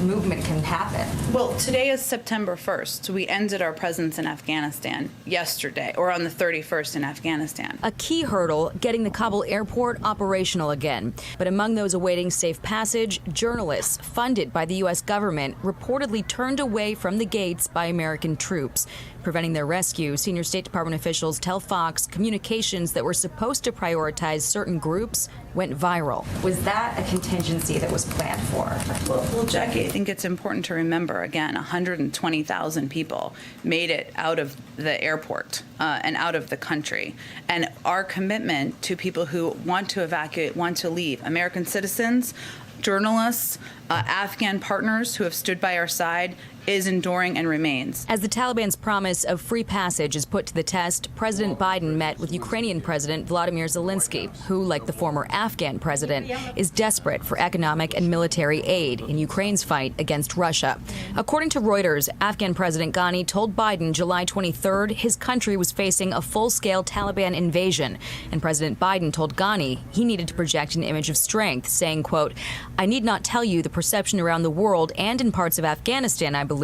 movement can happen? Well, today is September 1st. We ended our presence in Afghanistan yesterday, or on the 31st in Afghanistan. A key hurdle, getting the Kabul airport operational again. But among those awaiting safe passage, journalists funded by the U.S. government reportedly turned away from the gates by American troops. Preventing their rescue, senior State Department officials tell Fox communications that were supposed to prioritize certain groups went viral. Was that a contingency that was planned for? Well, Jackie, I think it's important to remember, again, 120,000 people made it out of the airport and out of the country. And our commitment to people who want to evacuate, want to leave, American citizens, journalists, Afghan partners who have stood by our side, is enduring and remains. As the Taliban's promise of free passage is put to the test, President Biden met with Ukrainian President Volodymyr Zelensky, who, like the former Afghan president, is desperate for economic and military aid in Ukraine's fight against Russia. According to Reuters, Afghan President Ghani told Biden July 23rd his country was facing a full-scale Taliban invasion, and President Biden told Ghani he needed to project an image of strength, saying, quote, "I need not tell you the perception around the world and in parts of Afghanistan, I believe,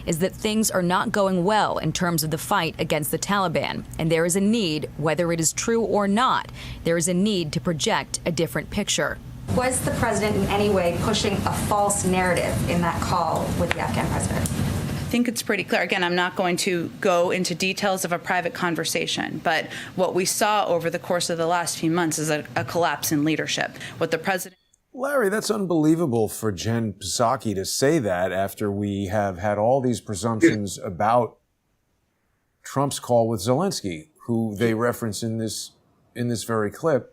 is that things are not going well in terms of the fight against the Taliban. And there is a need, whether it is true or not, there is a need to project a different picture." Was the president in any way pushing a false narrative in that call with the Afghan president? I think it's pretty clear. Again, I'm not going to go into details of a private conversation, but what we saw over the course of the last few months is a collapse in leadership. What the president... Larry, that's unbelievable for Jen Psaki to say that after we have had all these presumptions about Trump's call with Zelensky, who they reference in this very clip.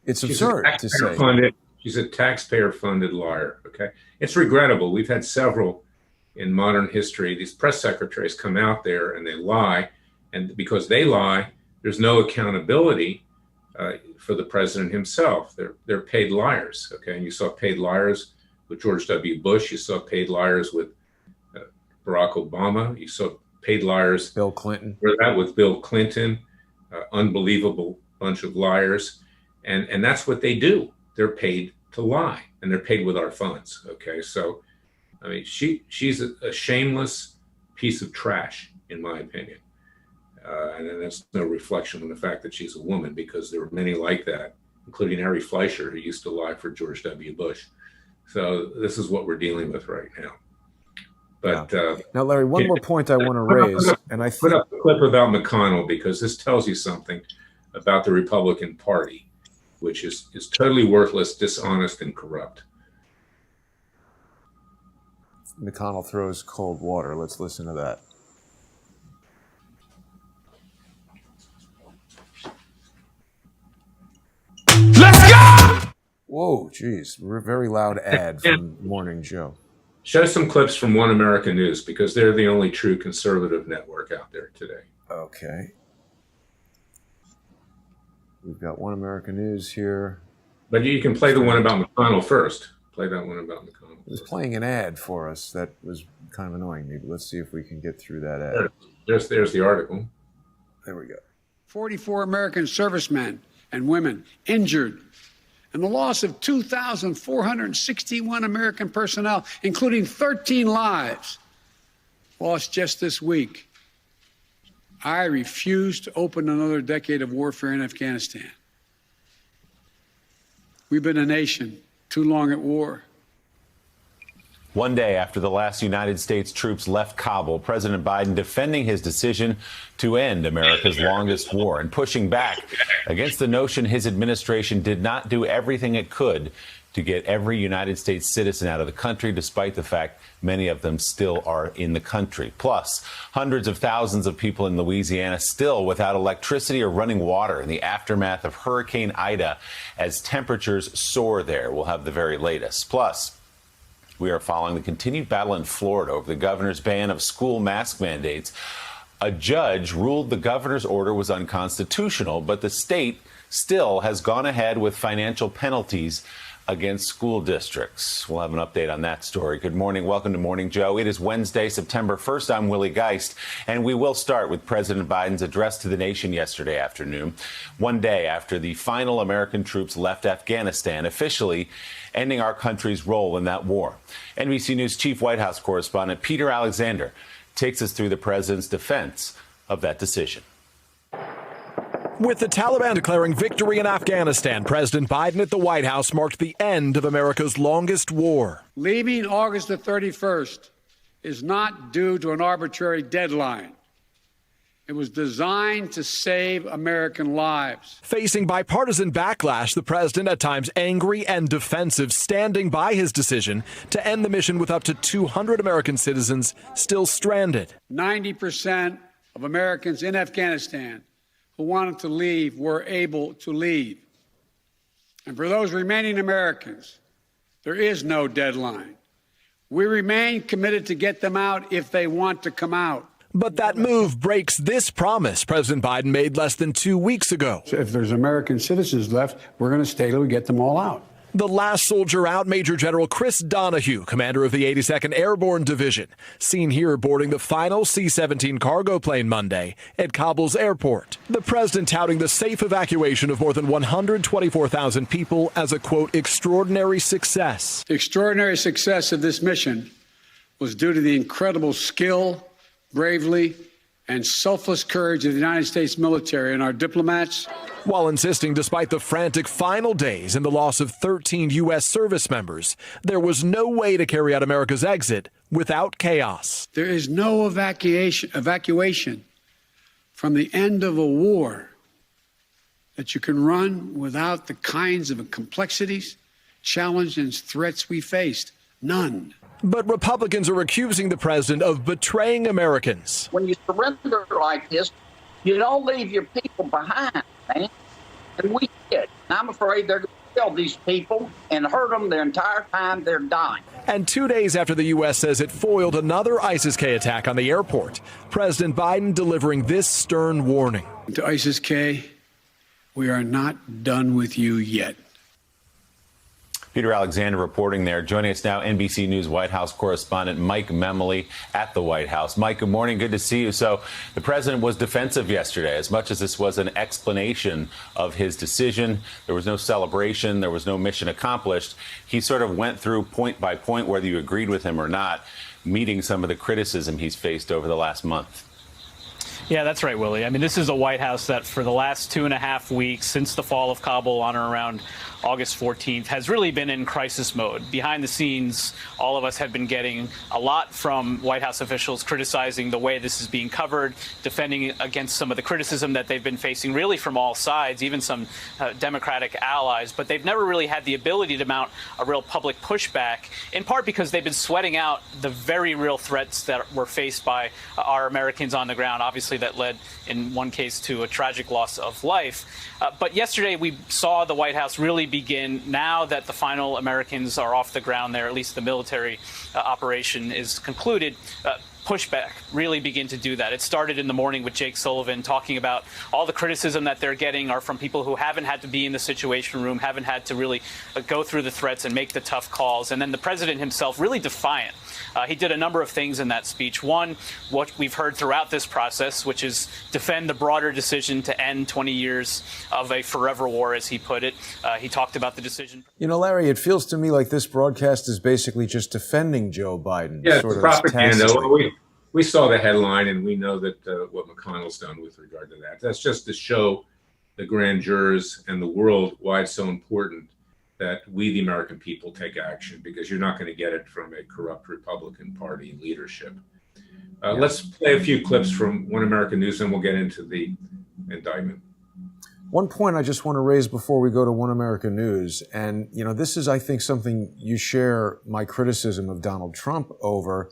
It's absurd to say. She's a taxpayer-funded liar, okay? It's regrettable. We've had several in modern history. These press secretaries come out there and they lie, and because they lie, there's no accountability for the president himself. They're paid liars, okay? And you saw paid liars with George W. Bush. You saw paid liars with Barack Obama. You saw paid liars. Bill Clinton. With Bill Clinton. Unbelievable bunch of liars. And that's what they do. They're paid to lie, and they're paid with our funds, okay? So, I mean, she's a shameless piece of trash, in my opinion. And that's no reflection on the fact that she's a woman, because there were many like that, including Harry Fleischer, who used to lie for George W. Bush. So this is what we're dealing with right now. But now, Larry, one more point I want to raise, and I put up a clip about McConnell, because this tells you something about the Republican Party, which is totally worthless, dishonest, and corrupt. McConnell throws cold water. Let's listen to that. geez, we're a very loud ad from Morning Joe. Show some clips from One American News, because they're the only true conservative network out there today. Okay. We've got One American News here. But you can play the one about McConnell first. Play that one about McConnell. It was playing an ad for us that was kind of annoying me, but let's see if we can get through that ad. There's the article. There we go. 44 American servicemen and women injured, and the loss of 2,461 American personnel, including 13 lives, lost just this week. I refuse to open another decade of warfare in Afghanistan. We've been a nation too long at war. One day after the last United States troops left Kabul, President Biden defending his decision to end America's longest war and pushing back against the notion his administration did not do everything it could to get every United States citizen out of the country, despite the fact many of them still are in the country. Plus, hundreds of thousands of people in Louisiana still without electricity or running water in the aftermath of Hurricane Ida as temperatures soar there. We'll have the very latest. Plus, we are following the continued battle in Florida over the governor's ban of school mask mandates. A judge ruled the governor's order was unconstitutional, but the state still has gone ahead with financial penalties against school districts. We'll have an update on that story. Good morning. Welcome to Morning Joe. It is Wednesday, September 1st. I'm Willie Geist, and we will start with President Biden's address to the nation yesterday afternoon, one day after the final American troops left Afghanistan, officially ending our country's role in that war. NBC News Chief White House correspondent Peter Alexander takes us through the president's defense of that decision. With the Taliban declaring victory in Afghanistan, President Biden at the White House marked the end of America's longest war. Leaving August the 31st is not due to an arbitrary deadline. It was designed to save American lives. Facing bipartisan backlash, the president, at times angry and defensive, standing by his decision to end the mission with up to 200 American citizens still stranded. 90% of Americans in Afghanistan who wanted to leave were able to leave. And for those remaining Americans, there is no deadline. We remain committed to get them out if they want to come out. But that move breaks this promise President Biden made less than 2 weeks ago. So if there's American citizens left, we're going to stay till we get them all out. The last soldier out, Major General Chris Donahue, commander of the 82nd Airborne Division, seen here boarding the final C-17 cargo plane Monday at Kabul's airport. The president touting the safe evacuation of more than 124,000 people as a, quote, extraordinary success. The extraordinary success of this mission was due to the incredible skill, bravery, and selfless courage of the United States military and our diplomats. While insisting, despite the frantic final days and the loss of 13 U.S. service members, there was no way to carry out America's exit without chaos. There is no evacuation from the end of a war that you can run without the kinds of complexities, challenges, and threats we faced. None. But Republicans are accusing the president of betraying Americans. When you surrender like this, you don't leave your people behind, man. And we did. And I'm afraid they're going to kill these people and hurt them the entire time they're dying. And 2 days after the U.S. says it foiled another ISIS-K attack on the airport, President Biden delivering this stern warning. To ISIS-K, we are not done with you yet. Peter Alexander reporting there. Joining us now, NBC News White House correspondent Mike Memoli at the White House. Mike, good morning. Good to see you. So the president was defensive yesterday. As much as this was an explanation of his decision, there was no celebration, there was no mission accomplished. He sort of went through point by point, whether you agreed with him or not, meeting some of the criticism he's faced over the last month. Yeah, that's right, Willie. I mean, this is a White House that for the last 2.5 weeks, since the fall of Kabul on or around August 14th, has really been in crisis mode. Behind the scenes, all of us have been getting a lot from White House officials criticizing the way this is being covered, defending against some of the criticism that they've been facing really from all sides, even some Democratic allies. But they've never really had the ability to mount a real public pushback, in part because they've been sweating out the very real threats that were faced by our Americans on the ground. Obviously, that led, in one case, to a tragic loss of life. But yesterday, we saw the White House really begin, now that the final Americans are off the ground there, at least the military operation is concluded, pushback really begin to do that. It started in the morning with Jake Sullivan talking about all the criticism that they're getting are from people who haven't had to be in the Situation Room, haven't had to really go through the threats and make the tough calls. And then the president himself really defiant. He did a number of things in that speech. One, what we've heard throughout this process, which is defend the broader decision to end 20 years of a forever war, as he put it. He talked about the decision. You know, Larry, it feels to me like this broadcast is basically just defending Joe Biden. Yeah, sort it's of propaganda. tacitly. We saw the headline, and we know that what McConnell's done with regard to that. That's just to show the grand jurors and the world why it's so important that we, the American people, take action, because you're not going to get it from a corrupt Republican Party leadership. Let's play a few clips from One American News, and we'll get into the indictment. One point I just want to raise before we go to One American News, and you know, this is, I think, something you share my criticism of Donald Trump over.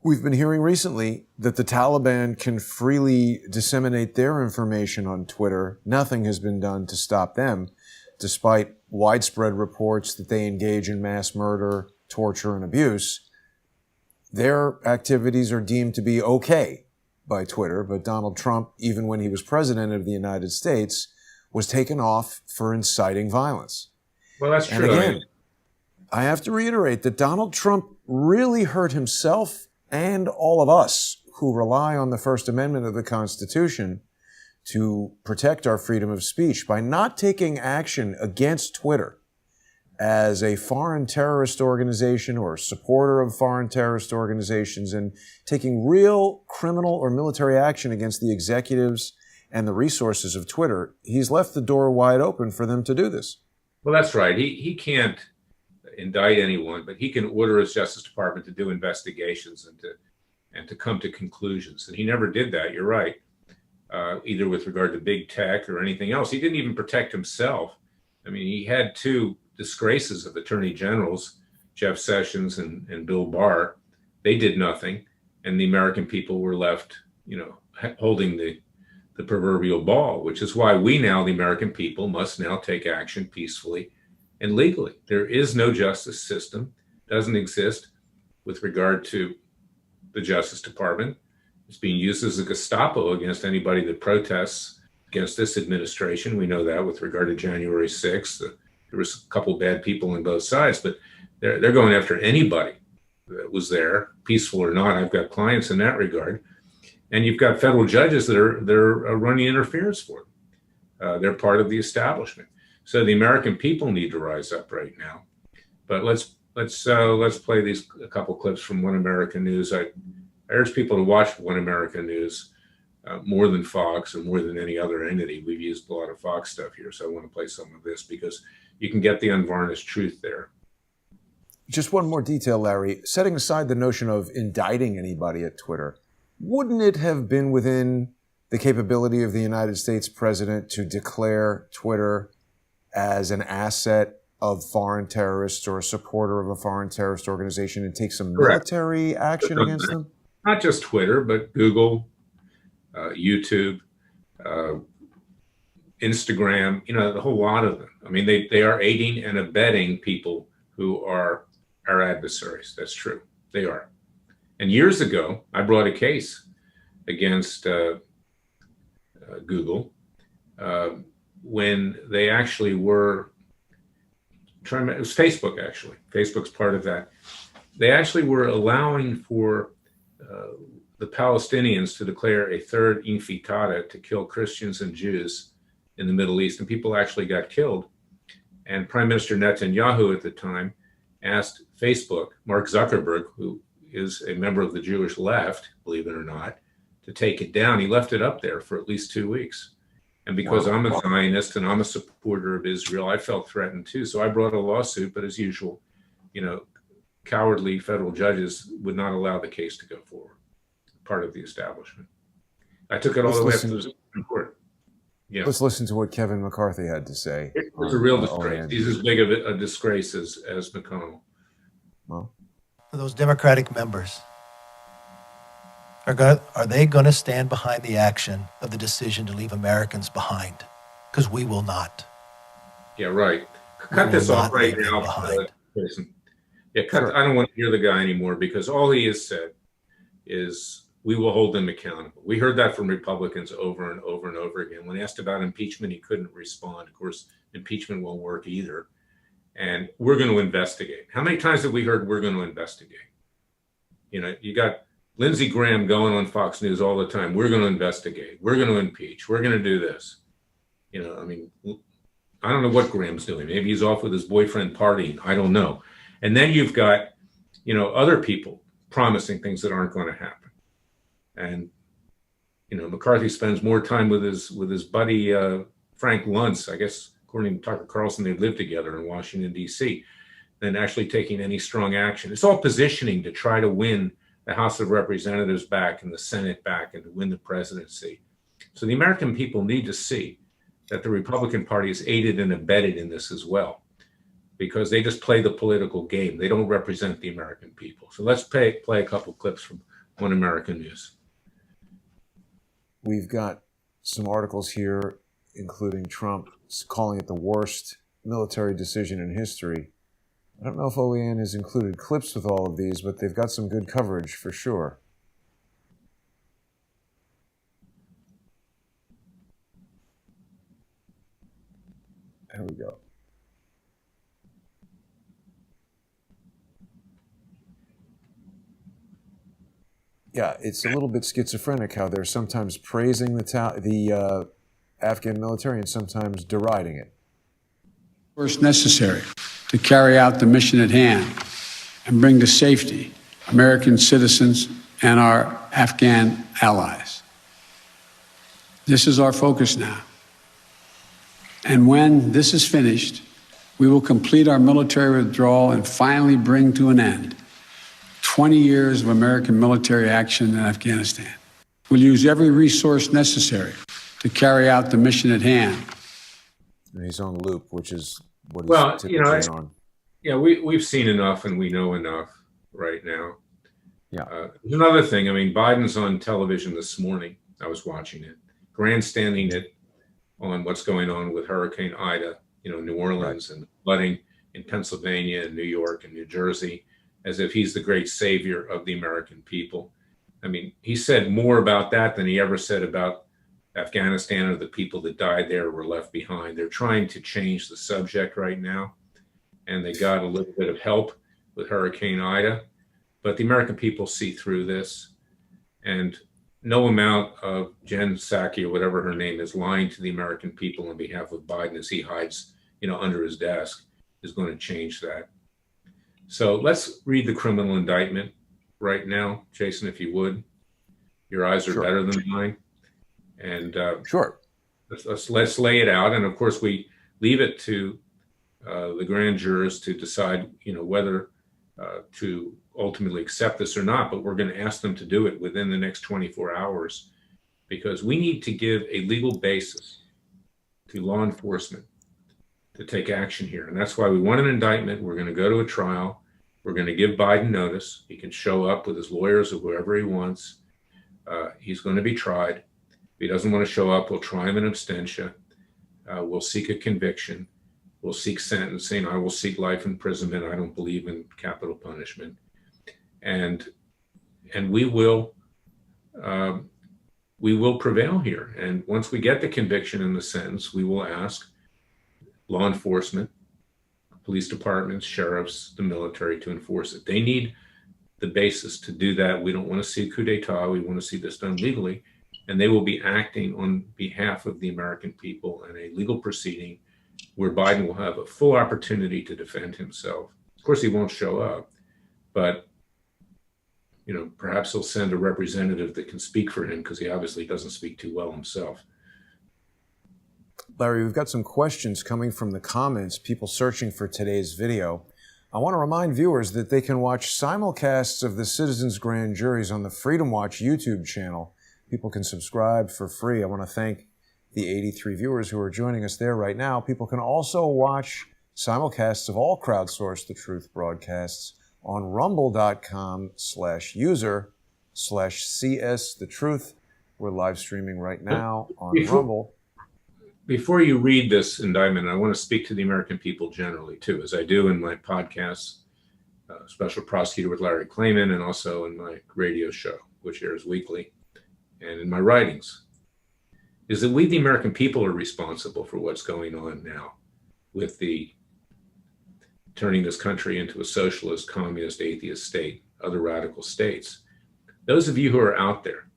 We've been hearing recently that the Taliban can freely disseminate their information on Twitter. Nothing has been done to stop them, despite widespread reports that they engage in mass murder, torture, and abuse. Their activities are deemed to be okay by Twitter, but Donald Trump, even when he was president of the United States, was taken off for inciting violence. Well, that's and true. Again, I have to reiterate that Donald Trump really hurt himself and all of us who rely on the First Amendment of the Constitution to protect our freedom of speech by not taking action against Twitter as a foreign terrorist organization or a supporter of foreign terrorist organizations, and taking real criminal or military action against the executives and the resources of Twitter. He's left the door wide open for them to do this. Well, that's right. He can't indict anyone, but he can order his Justice Department to do investigations and to come to conclusions. And he never did that. You're right. Either with regard to big tech or anything else. He didn't even protect himself. I mean, he had two disgraces of attorney generals, Jeff Sessions and Bill Barr. They did nothing, and the American people were left, holding the proverbial ball, which is why we now, the American people, must now take action peacefully and legally. There is no justice system, doesn't exist with regard to the Justice Department. It's being used as a Gestapo against anybody that protests against this administration. We know that with regard to January 6th. There was a couple bad people on both sides, but they're going after anybody that was there, peaceful or not. I've got clients in that regard. And you've got federal judges that are running interference for them. They're part of the establishment. So the American people need to rise up right now. But let's play a couple clips from One American News. I urge people to watch One American News more than Fox or more than any other entity. We've used a lot of Fox stuff here, so I want to play some of this because you can get the unvarnished truth there. Just one more detail, Larry. Setting aside the notion of indicting anybody at Twitter, wouldn't it have been within the capability of the United States president to declare Twitter as an asset of foreign terrorists or a supporter of a foreign terrorist organization and take some military action against them? Not just Twitter, but Google, YouTube, Instagram, the whole lot of them. I mean, they are aiding and abetting people who are our adversaries. That's true. They are. And years ago, I brought a case against Google when they actually were trying. It was Facebook, actually. Facebook's part of that. They actually were allowing for the Palestinians to declare a third intifada to kill Christians and Jews in the Middle East, and people actually got killed. And Prime Minister Netanyahu at the time asked Facebook, Mark Zuckerberg, who is a member of the Jewish left, believe it or not, to take it down. He left it up there for at least 2 weeks. And because I'm a Zionist and I'm a supporter of Israel, I felt threatened too. So I brought a lawsuit, but as usual, cowardly federal judges would not allow the case to go forward, part of the establishment. I took it all the way up to the Supreme Court. Yeah. Let's listen to what Kevin McCarthy had to say. It was a real disgrace. He's as big of a disgrace as McConnell. Well, for those Democratic members, are they going to stand behind the action of the decision to leave Americans behind? Because we will not. Yeah, right. Cut this off right now, Jason. Yeah, cut. I don't want to hear the guy anymore because all he has said is we will hold them accountable. We heard that from Republicans over and over and over again. When asked about impeachment, he couldn't respond. Of course, impeachment won't work either. And we're going to investigate. How many times have we heard we're going to investigate? You know, you got Lindsey Graham going on Fox News all the time. We're going to investigate. We're going to impeach. We're going to do this. You know, I mean, I don't know what Graham's doing. Maybe he's off with his boyfriend partying. I don't know. And then you've got, you know, other people promising things that aren't going to happen. And, you know, McCarthy spends more time with his buddy Frank Luntz, I guess, according to Tucker Carlson, they live together in Washington, D.C., than actually taking any strong action. It's all positioning to try to win the House of Representatives back and the Senate back and to win the presidency. So the American people need to see that the Republican Party is aided and abetted in this as well, because they just play the political game. They don't represent the American people. So let's play a couple clips from One American News. We've got some articles here, including Trump calling it the worst military decision in history. I don't know if OAN has included clips with all of these, but they've got some good coverage for sure. There we go. Yeah, it's a little bit schizophrenic how they're sometimes praising the Afghan military and sometimes deriding it. First necessary to carry out the mission at hand and bring to safety American citizens and our Afghan allies. This is our focus now. And when this is finished, we will complete our military withdrawal and finally bring to an end 20 years of American military action in Afghanistan. We'll use every resource necessary to carry out the mission at hand. And he's on loop, which is what he's Well, typically you know, on. Yeah, we've seen enough and we know enough right now. Yeah. There's another thing. I mean, Biden's on television this morning. I was watching it, grandstanding it on what's going on with Hurricane Ida, you know, New Orleans and flooding in Pennsylvania and New York and New Jersey, as if he's the great savior of the American people. I mean, he said more about that than he ever said about Afghanistan or the people that died there or were left behind. They're trying to change the subject right now, and they got a little bit of help with Hurricane Ida. But the American people see through this, and no amount of Jen Psaki or whatever her name is lying to the American people on behalf of Biden as he hides, you know, under his desk is going to change that. So let's read the criminal indictment right now, Jason, if you would. Your eyes are better than mine. And sure, let's lay it out. And of course, we leave it to the grand jurors to decide, you know, whether to ultimately accept this or not. But we're going to ask them to do it within the next 24 hours, because we need to give a legal basis to law enforcement to take action here. And that's why we want an indictment. We're going to go to a trial. We're going to give Biden notice. He can show up with his lawyers or whoever he wants. He's going to be tried. If he doesn't want to show up, we'll try him in absentia. We'll seek a conviction. We'll seek sentencing. I will seek life imprisonment. I don't believe in capital punishment. And we will prevail here. And once we get the conviction and the sentence, we will ask law enforcement, police departments, sheriffs, the military to enforce it. They need the basis to do that. We don't want to see a coup d'etat. We want to see this done legally. And they will be acting on behalf of the American people in a legal proceeding where Biden will have a full opportunity to defend himself. Of course, he won't show up, but you know, perhaps he'll send a representative that can speak for him, because he obviously doesn't speak too well himself. Larry, we've got some questions coming from the comments, people searching for today's video. I want to remind viewers that they can watch simulcasts of the citizens' grand juries on the Freedom Watch YouTube channel. People can subscribe for free. I want to thank the 83 viewers who are joining us there right now. People can also watch simulcasts of all Crowdsource the Truth broadcasts on rumble.com/user/CS the Truth. We're live streaming right now on Rumble. before you read this indictment, I want to speak to the American people generally, too, as I do in my podcast, Special Prosecutor with Larry Klayman, and also in my radio show, which airs weekly, and in my writings, is that we, the American people, are responsible for what's going on now with the turning this country into a socialist, communist, atheist state, other radical states. Those of you who are out there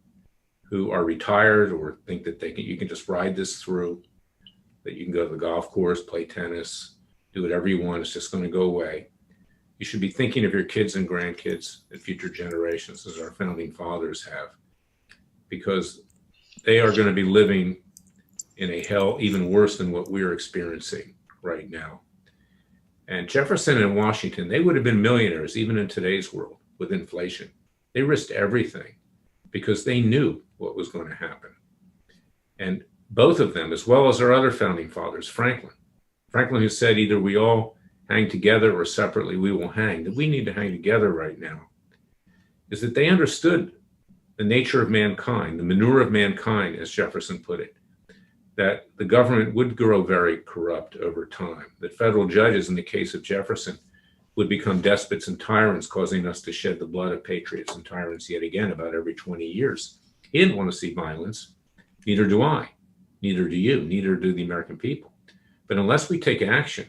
who are retired or think that you can just ride this through, that you can go to the golf course, play tennis, do whatever you want, it's just going to go away. You should be thinking of your kids and grandkids and future generations, as our founding fathers have, because they are going to be living in a hell even worse than what we're experiencing right now. And Jefferson and Washington, they would have been millionaires even in today's world with inflation. They risked everything because they knew what was going to happen. And both of them, as well as our other founding fathers, Franklin, who said either we all hang together or separately we will hang, that we need to hang together right now, is that they understood the nature of mankind, the manure of mankind, as Jefferson put it, that the government would grow very corrupt over time, that federal judges, in the case of Jefferson, would become despots and tyrants, causing us to shed the blood of patriots and tyrants yet again about every 20 years. He didn't want to see violence. Neither do I. Neither do you. Neither do the American people. But unless we take action,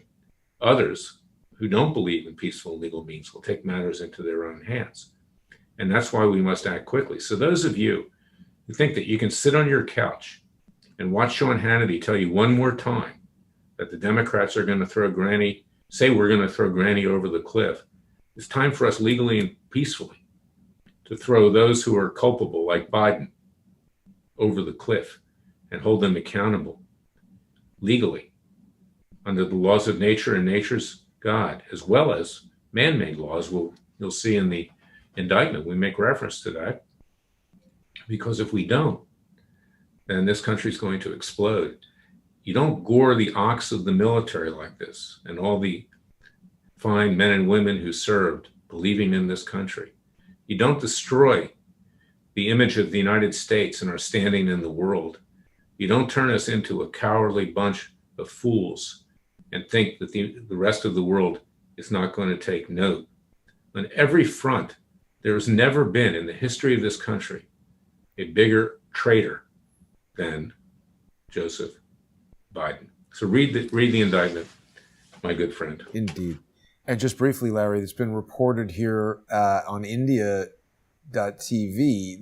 others who don't believe in peaceful legal means will take matters into their own hands. And that's why we must act quickly. So those of you who think that you can sit on your couch and watch Sean Hannity tell you one more time that the Democrats are going to throw Granny, say we're going to throw Granny over the cliff, it's time for us legally and peacefully to throw those who are culpable, like Biden, over the cliff and hold them accountable legally under the laws of nature and nature's God, as well as man-made laws. You'll see in the indictment, we make reference to that, because if we don't, then this country's going to explode. You don't gore the ox of the military like this and all the fine men and women who served believing in this country. You don't destroy the image of the United States and our standing in the world. You don't turn us into a cowardly bunch of fools and think that the rest of the world is not going to take note. On every front, there has never been in the history of this country a bigger traitor than Joseph Biden. So read the indictment, my good friend. Indeed. And just briefly, Larry, it's been reported here on India.tv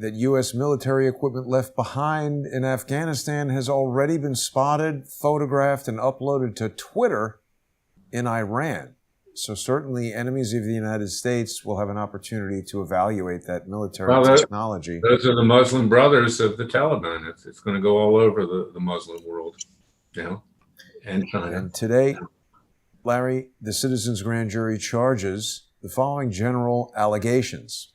that U.S. military equipment left behind in Afghanistan has already been spotted, photographed, and uploaded to Twitter in Iran. So certainly enemies of the United States will have an opportunity to evaluate that military technology. Those are the Muslim brothers of the Taliban. It's going to go all over the Muslim world now and China. And today, Larry, the Citizens Grand Jury charges the following general allegations.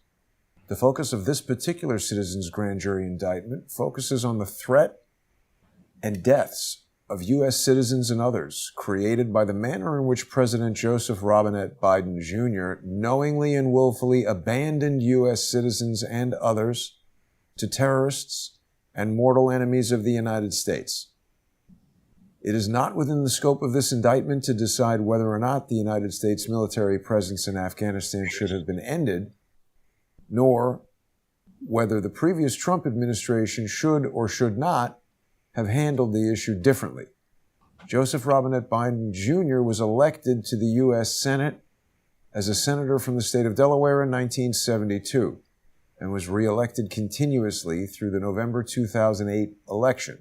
The focus of this particular Citizens Grand Jury indictment focuses on the threat and deaths of U.S. citizens and others created by the manner in which President Joseph Robinette Biden Jr. knowingly and willfully abandoned U.S. citizens and others to terrorists and mortal enemies of the United States. It is not within the scope of this indictment to decide whether or not the United States military presence in Afghanistan should have been ended, nor whether the previous Trump administration should or should not have handled the issue differently. Joseph Robinette Biden Jr. was elected to the U.S. Senate as a senator from the state of Delaware in 1972 and was reelected continuously through the November 2008 election.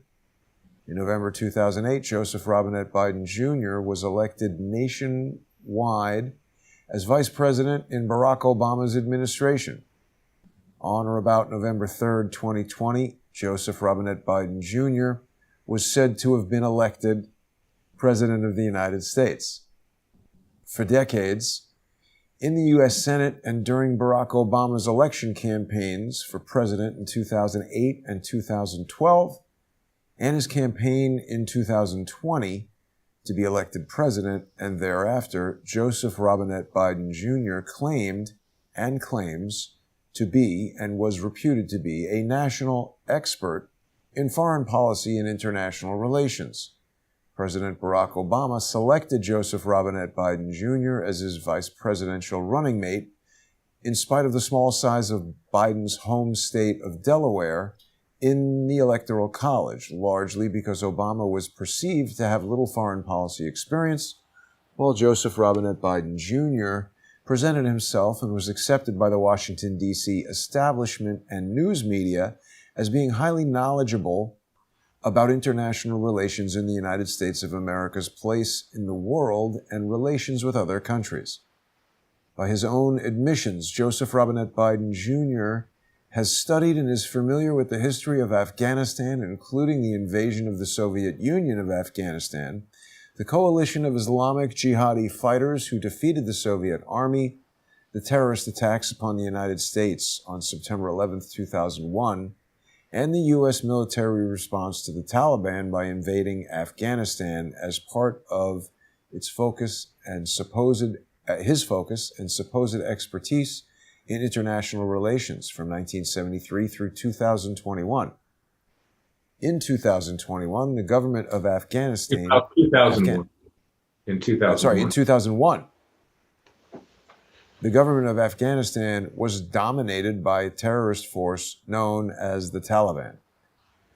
In November 2008, Joseph Robinette Biden Jr. was elected nationwide as vice president in Barack Obama's administration. On or about November 3rd, 2020, Joseph Robinette Biden Jr. was said to have been elected President of the United States. For decades, in the U.S. Senate and during Barack Obama's election campaigns for president in 2008 and 2012, and his campaign in 2020 to be elected president and thereafter, Joseph Robinette Biden Jr. claimed and claims to be and was reputed to be a national expert in foreign policy and international relations. President Barack Obama selected Joseph Robinette Biden Jr. as his vice presidential running mate, in spite of the small size of Biden's home state of Delaware in the Electoral College, largely because Obama was perceived to have little foreign policy experience, while Joseph Robinette Biden Jr. presented himself and was accepted by the Washington, D.C. establishment and news media as being highly knowledgeable about international relations in the United States of America's place in the world and relations with other countries. By his own admissions, Joseph Robinette Biden Jr. has studied and is familiar with the history of Afghanistan, including the invasion of the Soviet Union of Afghanistan, the coalition of Islamic jihadi fighters who defeated the Soviet army, the terrorist attacks upon the United States on September 11, 2001, and the U.S. military response to the Taliban by invading Afghanistan as part of its focus and his focus and supposed expertise in international relations from 1973 through 2021. In 2021, the government of Afghanistan... 2001. In 2001. Sorry, in 2001. The government of Afghanistan was dominated by a terrorist force known as the Taliban.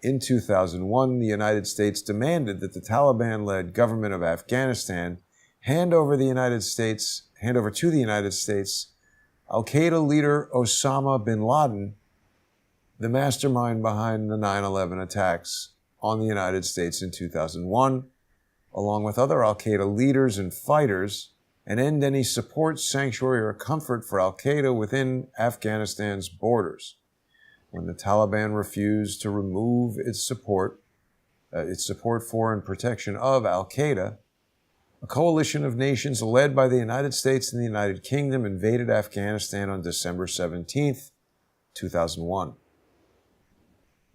In 2001, the United States demanded that the Taliban-led government of Afghanistan hand over to the United States al-Qaeda leader Osama bin Laden, the mastermind behind the 9/11 attacks on the United States in 2001, along with other al-Qaeda leaders and fighters, and end any support, sanctuary, or comfort for al-Qaeda within Afghanistan's borders. When the Taliban refused to remove its support for and protection of al-Qaeda, a coalition of nations led by the United States and the United Kingdom invaded Afghanistan on December 17, 2001.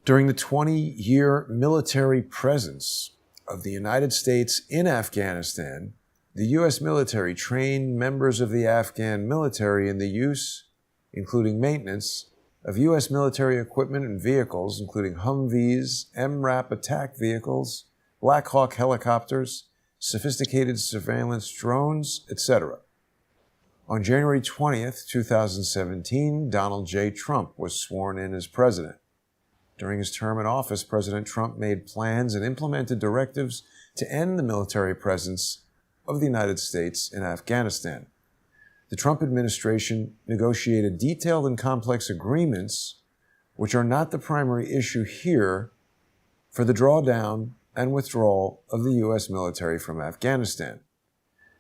During the 20-year military presence of the United States in Afghanistan, the U.S. military trained members of the Afghan military in the use, including maintenance, of U.S. military equipment and vehicles, including Humvees, MRAP attack vehicles, Black Hawk helicopters, sophisticated surveillance drones, etc. On January 20th, 2017, Donald J. Trump was sworn in as president. During his term in office, President Trump made plans and implemented directives to end the military presence of the United States in Afghanistan. The Trump administration negotiated detailed and complex agreements, which are not the primary issue here, for the drawdown and withdrawal of the U.S. military from Afghanistan.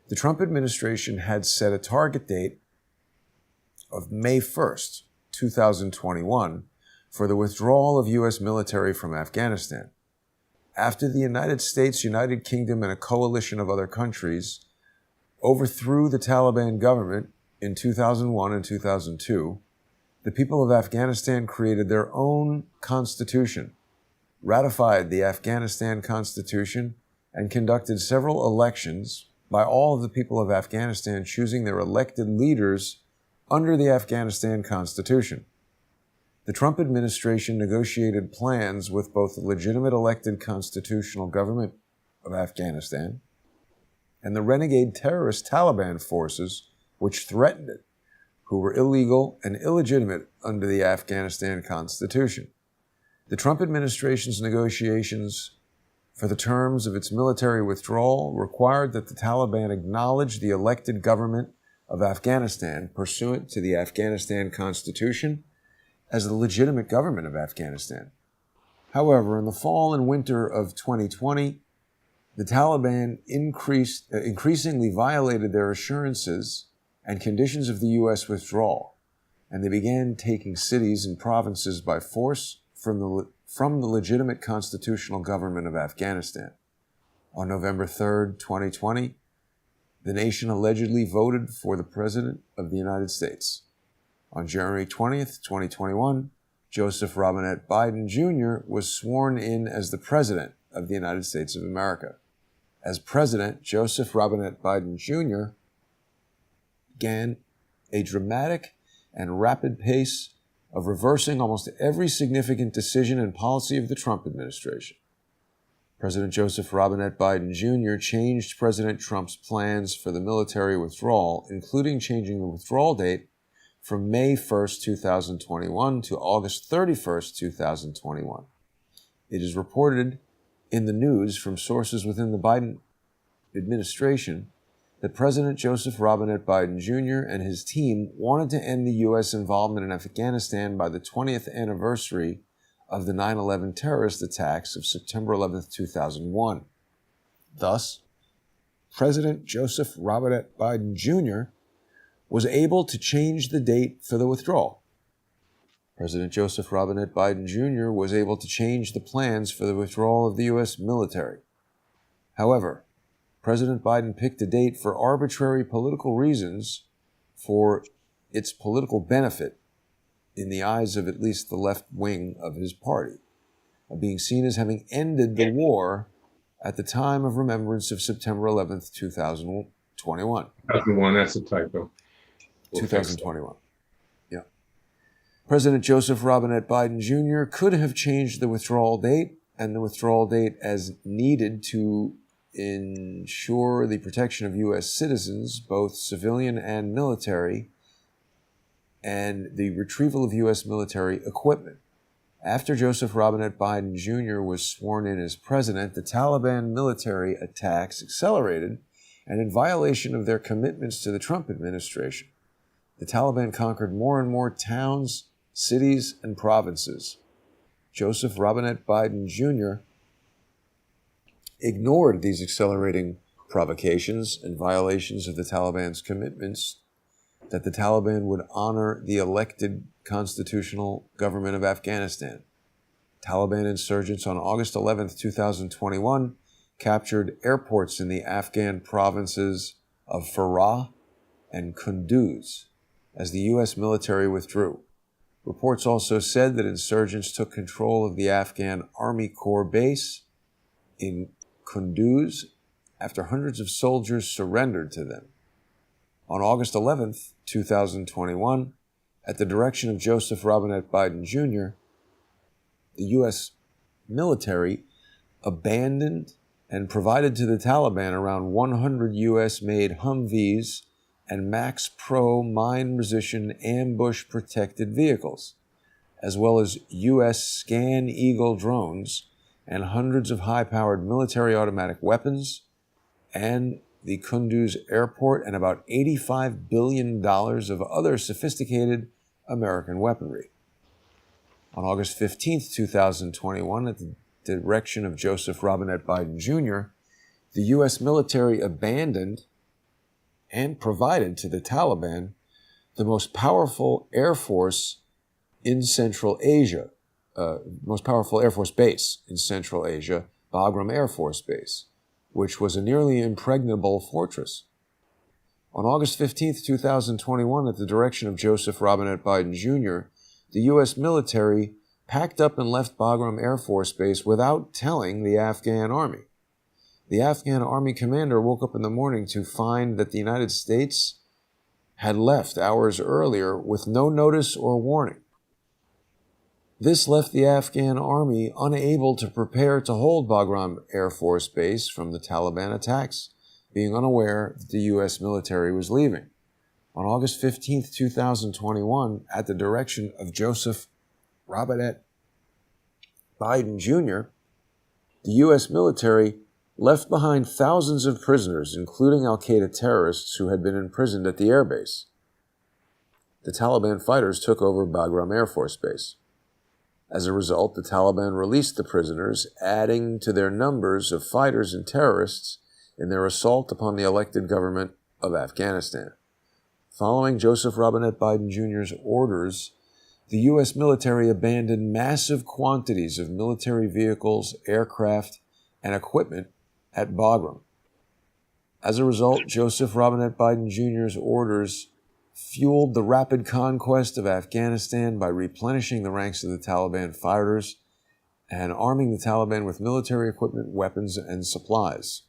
The Trump administration had set a target date of May 1st, 2021, for the withdrawal of U.S. military from Afghanistan. After the United States, United Kingdom, and a coalition of other countries overthrew the Taliban government in 2001 and 2002, the people of Afghanistan created their own constitution, ratified the Afghanistan Constitution, and conducted several elections by all of the people of Afghanistan choosing their elected leaders under the Afghanistan Constitution. The Trump administration negotiated plans with both the legitimate elected constitutional government of Afghanistan and the renegade terrorist Taliban forces which threatened it, who were illegal and illegitimate under the Afghanistan Constitution. The Trump administration's negotiations for the terms of its military withdrawal required that the Taliban acknowledge the elected government of Afghanistan pursuant to the Afghanistan Constitution as the legitimate government of Afghanistan. However, in the fall and winter of 2020, the Taliban increasingly violated their assurances and conditions of the U.S. withdrawal, and they began taking cities and provinces by force from the legitimate constitutional government of Afghanistan. On November 3rd, 2020, the nation allegedly voted for the President of the United States. On January 20th, 2021, Joseph Robinette Biden Jr. was sworn in as the President of the United States of America. As President, Joseph Robinette Biden Jr. began a dramatic and rapid pace of reversing almost every significant decision and policy of the Trump administration. President Joseph Robinette Biden Jr. changed President Trump's plans for the military withdrawal, including changing the withdrawal date from May 1st, 2021 to August 31st, 2021. It is reported in the news from sources within the Biden administration that President Joseph Robinette Biden Jr. and his team wanted to end the U.S. involvement in Afghanistan by the 20th anniversary of the 9/11 terrorist attacks of September 11th, 2001. Thus, President Joseph Robinette Biden Jr. was able to change the date for the withdrawal. President Joseph Robinette Biden Jr. was able to change the plans for the withdrawal of the U.S. military. However, President Biden picked a date for arbitrary political reasons for its political benefit in the eyes of at least the left wing of his party, of being seen as having ended the war at the time of remembrance of September 11th, 2021. 2001, that's a typo. 2021. Yeah. President Joseph Robinette Biden Jr. could have changed the withdrawal date and the withdrawal date as needed to ensure the protection of U.S. citizens, both civilian and military, and the retrieval of U.S. military equipment. After Joseph Robinette Biden Jr. was sworn in as president, the Taliban military attacks accelerated, and in violation of their commitments to the Trump administration, the Taliban conquered more and more towns, cities, and provinces. Joseph Robinette Biden Jr. ignored these accelerating provocations and violations of the Taliban's commitments that the Taliban would honor the elected constitutional government of Afghanistan. Taliban insurgents on August 11, 2021, captured airports in the Afghan provinces of Farah and Kunduz as the U.S. military withdrew. Reports also said that insurgents took control of the Afghan Army Corps base in Kunduz after hundreds of soldiers surrendered to them. On August 11, 2021, at the direction of Joseph Robinette Biden Jr., the U.S. military abandoned and provided to the Taliban around 100 U.S.-made Humvees and Max Pro mine-resistant ambush-protected vehicles, as well as U.S. Scan Eagle drones and hundreds of high-powered military automatic weapons, and the Kunduz airport, and about $85 billion of other sophisticated American weaponry. On August 15, 2021, at the direction of Joseph Robinette Biden Jr., the U.S. military abandoned and provided to the Taliban the most powerful Air Force in Central Asia, most powerful Air Force base in Central Asia, Bagram Air Force Base, which was a nearly impregnable fortress. On August 15, 2021, at the direction of Joseph Robinette Biden Jr., the U.S. military packed up and left Bagram Air Force Base without telling the Afghan army. The Afghan army commander woke up in the morning to find that the United States had left hours earlier with no notice or warning. This left the Afghan army unable to prepare to hold Bagram Air Force Base from the Taliban attacks, being unaware that the U.S. military was leaving. On August 15, 2021, at the direction of Joseph Robinette Biden Jr., the U.S. military left behind thousands of prisoners, including al-Qaeda terrorists who had been imprisoned at the airbase. The Taliban fighters took over Bagram Air Force Base. As a result, the Taliban released the prisoners, adding to their numbers of fighters and terrorists in their assault upon the elected government of Afghanistan. Following Joseph Robinette Biden Jr.'s orders, the U.S. military abandoned massive quantities of military vehicles, aircraft, and equipment at Bagram. As a result, Joseph Robinette Biden Jr.'s orders fueled the rapid conquest of Afghanistan by replenishing the ranks of the Taliban fighters and arming the Taliban with military equipment, weapons, and supplies.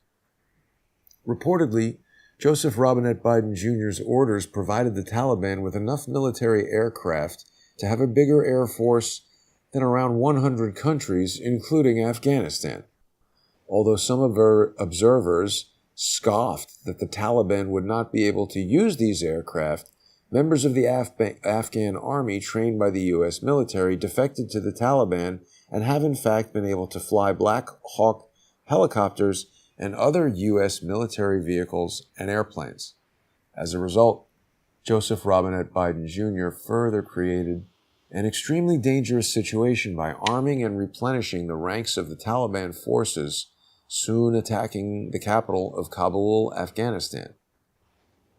Reportedly, Joseph Robinette Biden Jr.'s orders provided the Taliban with enough military aircraft to have a bigger air force than around 100 countries, including Afghanistan. Although some of our observers scoffed that the Taliban would not be able to use these aircraft, members of the Afghan army trained by the U.S. military defected to the Taliban and have in fact been able to fly Black Hawk helicopters and other U.S. military vehicles and airplanes. As a result, Joseph Robinette Biden Jr. further created an extremely dangerous situation by arming and replenishing the ranks of the Taliban forces, soon attacking the capital of Kabul, Afghanistan.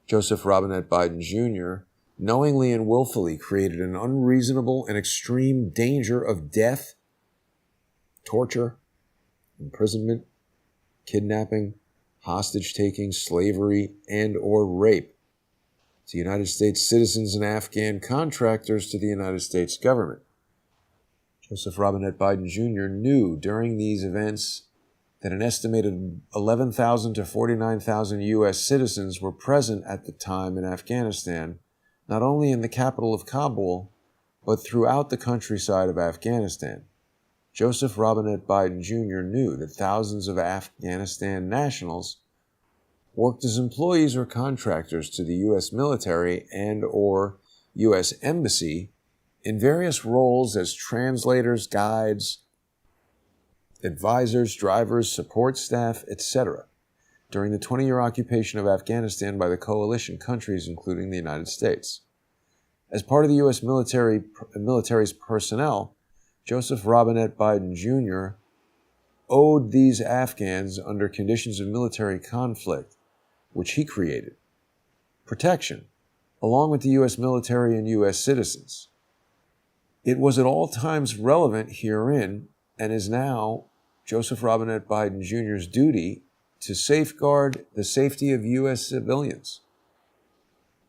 Joseph Robinette Biden Jr. knowingly and willfully created an unreasonable and extreme danger of death, torture, imprisonment, kidnapping, hostage-taking, slavery, and or rape to United States citizens and Afghan contractors to the United States government. Joseph Robinette Biden Jr. knew during these events that an estimated 11,000 to 49,000 U.S. citizens were present at the time in Afghanistan, not only in the capital of Kabul, but throughout the countryside of Afghanistan. Joseph Robinette Biden Jr. knew that thousands of Afghanistan nationals worked as employees or contractors to the U.S. military and or U.S. embassy in various roles as translators, guides, advisors, drivers, support staff, etc., during the 20-year occupation of Afghanistan by the coalition countries, including the United States. As part of the U.S. military's personnel, Joseph Robinette Biden Jr. owed these Afghans, under conditions of military conflict, which he created, protection, along with the U.S. military and U.S. citizens. It was at all times relevant herein, and is now Joseph Robinette Biden Jr.'s duty to safeguard the safety of U.S. civilians.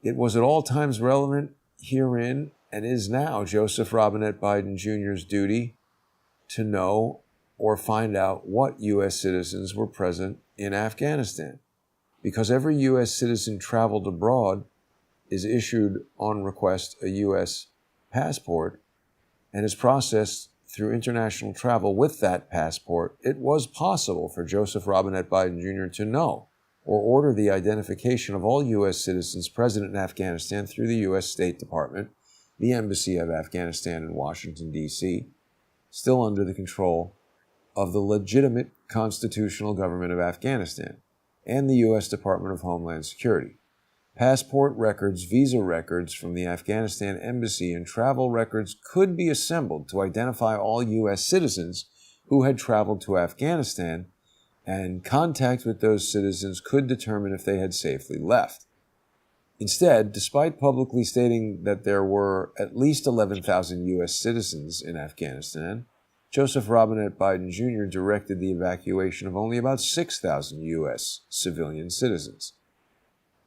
It was at all times relevant herein, and is now Joseph Robinette Biden Jr.'s duty to know or find out what U.S. citizens were present in Afghanistan. Because every U.S. citizen traveled abroad is issued on request a U.S. passport and is processed through international travel with that passport, it was possible for Joseph Robinette Biden Jr. to know or order the identification of all U.S. citizens present in Afghanistan through the U.S. State Department, the Embassy of Afghanistan in Washington, D.C., still under the control of the legitimate constitutional government of Afghanistan, and the U.S. Department of Homeland Security. Passport records, visa records from the Afghanistan Embassy, and travel records could be assembled to identify all U.S. citizens who had traveled to Afghanistan, and contact with those citizens could determine if they had safely left. Instead, despite publicly stating that there were at least 11,000 U.S. citizens in Afghanistan, Joseph Robinette Biden Jr. directed the evacuation of only about 6,000 U.S. civilian citizens.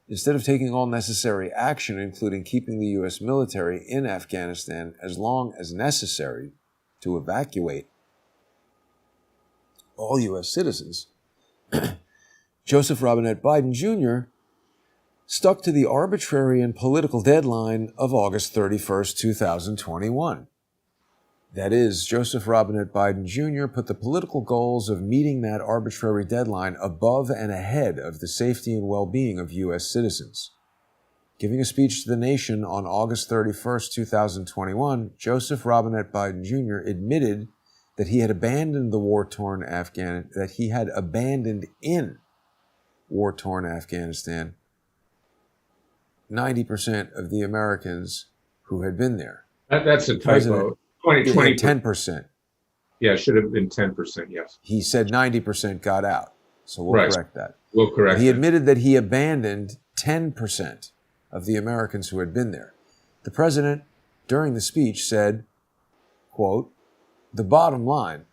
Instead of taking all necessary action, including keeping the U.S. military in Afghanistan as long as necessary to evacuate all U.S. citizens, Joseph Robinette Biden Jr. stuck to the arbitrary and political deadline of August 31st, 2021. That is, Joseph Robinette Biden Jr. put the political goals of meeting that arbitrary deadline above and ahead of the safety and well-being of U.S. citizens. Giving a speech to the nation on August 31st, 2021, Joseph Robinette Biden Jr. admitted that he had abandoned in war-torn Afghanistan 90% of the Americans who had been there. That's a typo. 10%. Yeah, it should have been 10%, yes. He said 90% got out, so we'll correct that. We'll correct He admitted that he abandoned 10% of the Americans who had been there. The president, during the speech, said, quote, "The bottom line,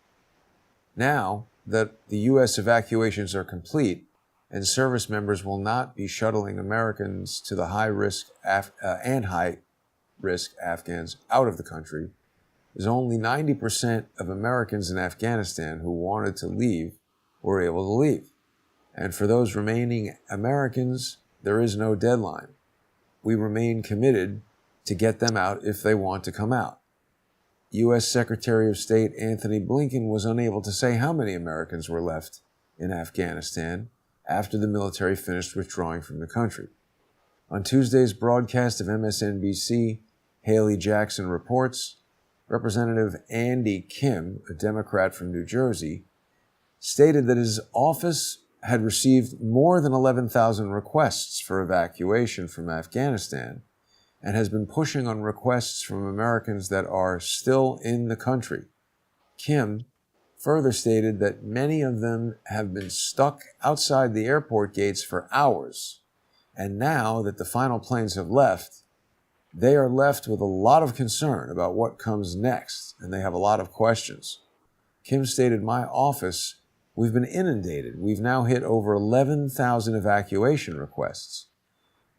now that the U.S. evacuations are complete and service members will not be shuttling Americans to the high-risk Afghans out of the country, is only 90% of Americans in Afghanistan who wanted to leave were able to leave. And for those remaining Americans, there is no deadline. We remain committed to get them out if they want to come out." U.S. Secretary of State Anthony Blinken was unable to say how many Americans were left in Afghanistan after the military finished withdrawing from the country. On Tuesday's broadcast of MSNBC, Haley Jackson reports, Representative Andy Kim, a Democrat from New Jersey, stated that his office had received more than 11,000 requests for evacuation from Afghanistan and has been pushing on requests from Americans that are still in the country. Kim further stated that many of them have been stuck outside the airport gates for hours, and now that the final planes have left, they are left with a lot of concern about what comes next, and they have a lot of questions. Kim stated, "My office, we've been inundated. We've now hit over 11,000 evacuation requests.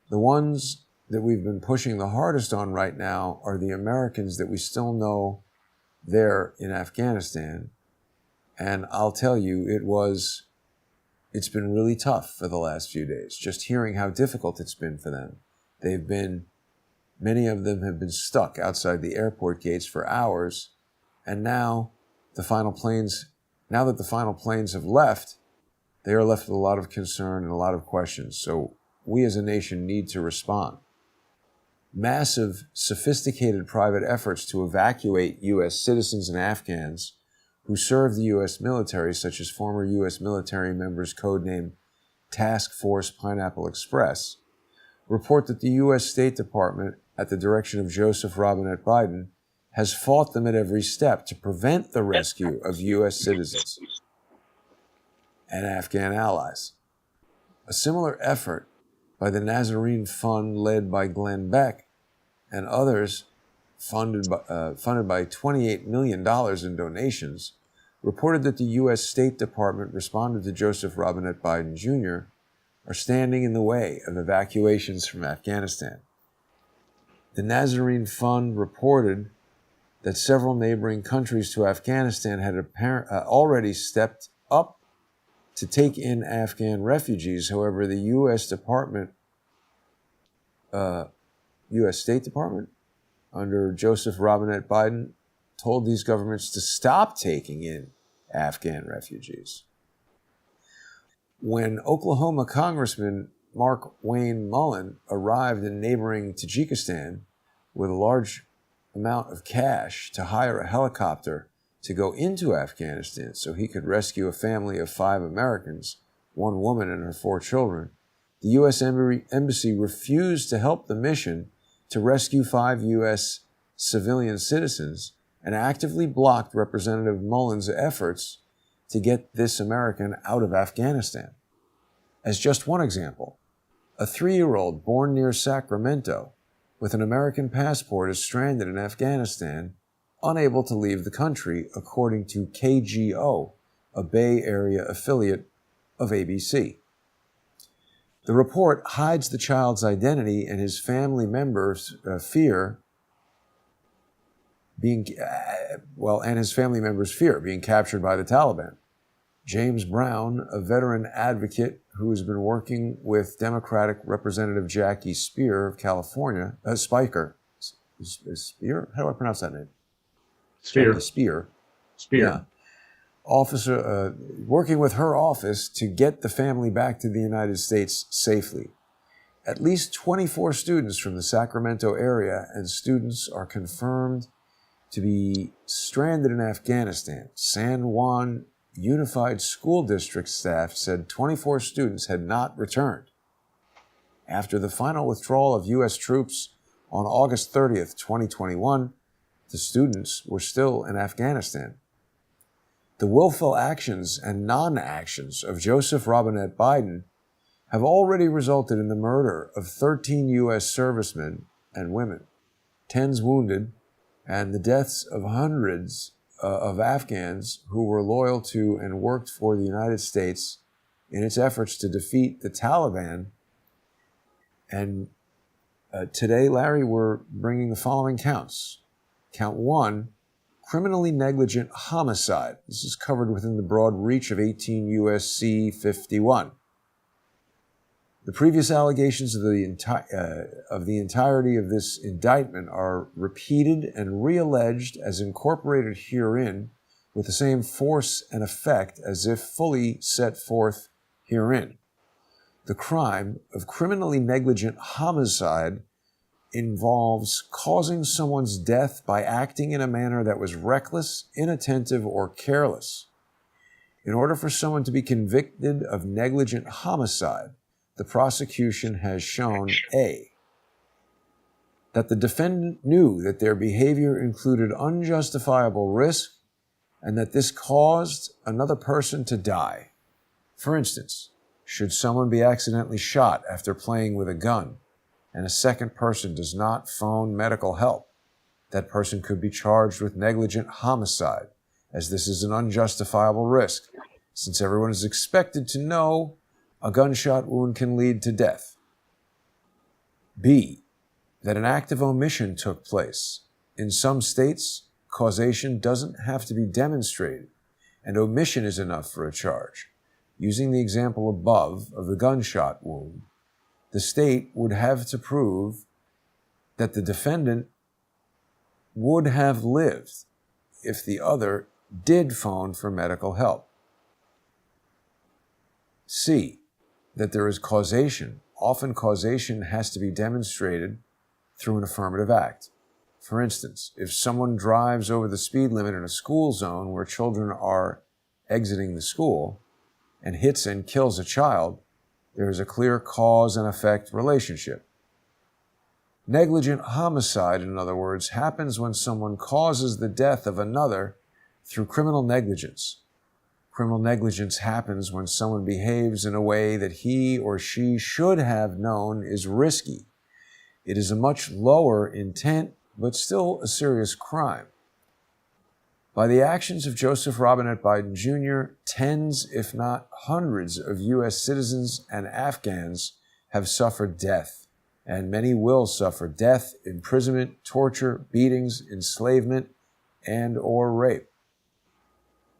The ones that we've been pushing the hardest on right now are the Americans that we still know there in Afghanistan. And I'll tell you, it's been really tough for the last few days, just hearing how difficult it's been for them. Many of them have been stuck outside the airport gates for hours, and now that the final planes have left, they are left with a lot of concern and a lot of questions. So we as a nation need to respond. Massive, sophisticated private efforts to evacuate U.S. citizens and Afghans who serve the U.S. military, such as former U.S. military members codenamed Task Force Pineapple Express, report that the U.S. State Department, at the direction of Joseph Robinette Biden, has fought them at every step to prevent the rescue of U.S. citizens and Afghan allies. A similar effort by the Nazarene Fund, led by Glenn Beck, and others, funded by $28 million in donations, reported that the U.S. State Department responded to Joseph Robinette Biden Jr., are standing in the way of evacuations from Afghanistan. The Nazarene Fund reported that several neighboring countries to Afghanistan had already stepped up to take in Afghan refugees. However, the U.S. State Department, under Joseph Robinette Biden, told these governments to stop taking in Afghan refugees. When Oklahoma Congressman Mark Wayne Mullen arrived in neighboring Tajikistan with a large amount of cash to hire a helicopter to go into Afghanistan so he could rescue a family of 5 Americans, 1 woman and her 4 children, the U.S. Embassy refused to help the mission to rescue 5 U.S. civilian citizens and actively blocked Representative Mullen's efforts to get this American out of Afghanistan. As just one example, a 3-year-old born near Sacramento with an American passport is stranded in Afghanistan, unable to leave the country, according to KGO, a Bay Area affiliate of ABC. The report hides the child's identity and his family members' fear being captured by the Taliban. James Brown, a veteran advocate who has been working with Democratic Representative Jackie Speer of California, Spiker. Speer? How do I pronounce that name? Speer. Speer. Yeah. Officer, working with her office to get the family back to the United States safely. At least 24 students from the Sacramento area and students are confirmed to be stranded in Afghanistan. San Juan Unified School District staff said 24 students had not returned. After the final withdrawal of U.S. troops on August 30th, 2021, the students were still in Afghanistan. The willful actions and non-actions of Joseph Robinette Biden have already resulted in the murder of 13 U.S. servicemen and women, tens wounded, and the deaths of hundreds of Afghans who were loyal to and worked for the United States in its efforts to defeat the Taliban. And today, Larry, we're bringing the following counts. Count 1, criminally negligent homicide. This is covered within the broad reach of 18 U.S.C. 51. The previous allegations of the entirety of this indictment are repeated and realleged as incorporated herein with the same force and effect as if fully set forth herein. The crime of criminally negligent homicide involves causing someone's death by acting in a manner that was reckless, inattentive, or careless. In order for someone to be convicted of negligent homicide, the prosecution has shown A, that the defendant knew that their behavior included unjustifiable risk and that this caused another person to die. For instance, should someone be accidentally shot after playing with a gun and a second person does not phone medical help, that person could be charged with negligent homicide, as this is an unjustifiable risk, since everyone is expected to know a gunshot wound can lead to death. B, that an act of omission took place. In some states, causation doesn't have to be demonstrated, and omission is enough for a charge. Using the example above of the gunshot wound, the state would have to prove that the defendant would have lived if the other did phone for medical help. C, that there is causation. Often causation has to be demonstrated through an affirmative act. For instance, if someone drives over the speed limit in a school zone where children are exiting the school and hits and kills a child, there is a clear cause and effect relationship. Negligent homicide, in other words, happens when someone causes the death of another through criminal negligence. Criminal negligence happens when someone behaves in a way that he or she should have known is risky. It is a much lower intent, but still a serious crime. By the actions of Joseph Robinette Biden Jr., tens, if not hundreds, of U.S. citizens and Afghans have suffered death, and many will suffer death, imprisonment, torture, beatings, enslavement, and or rape.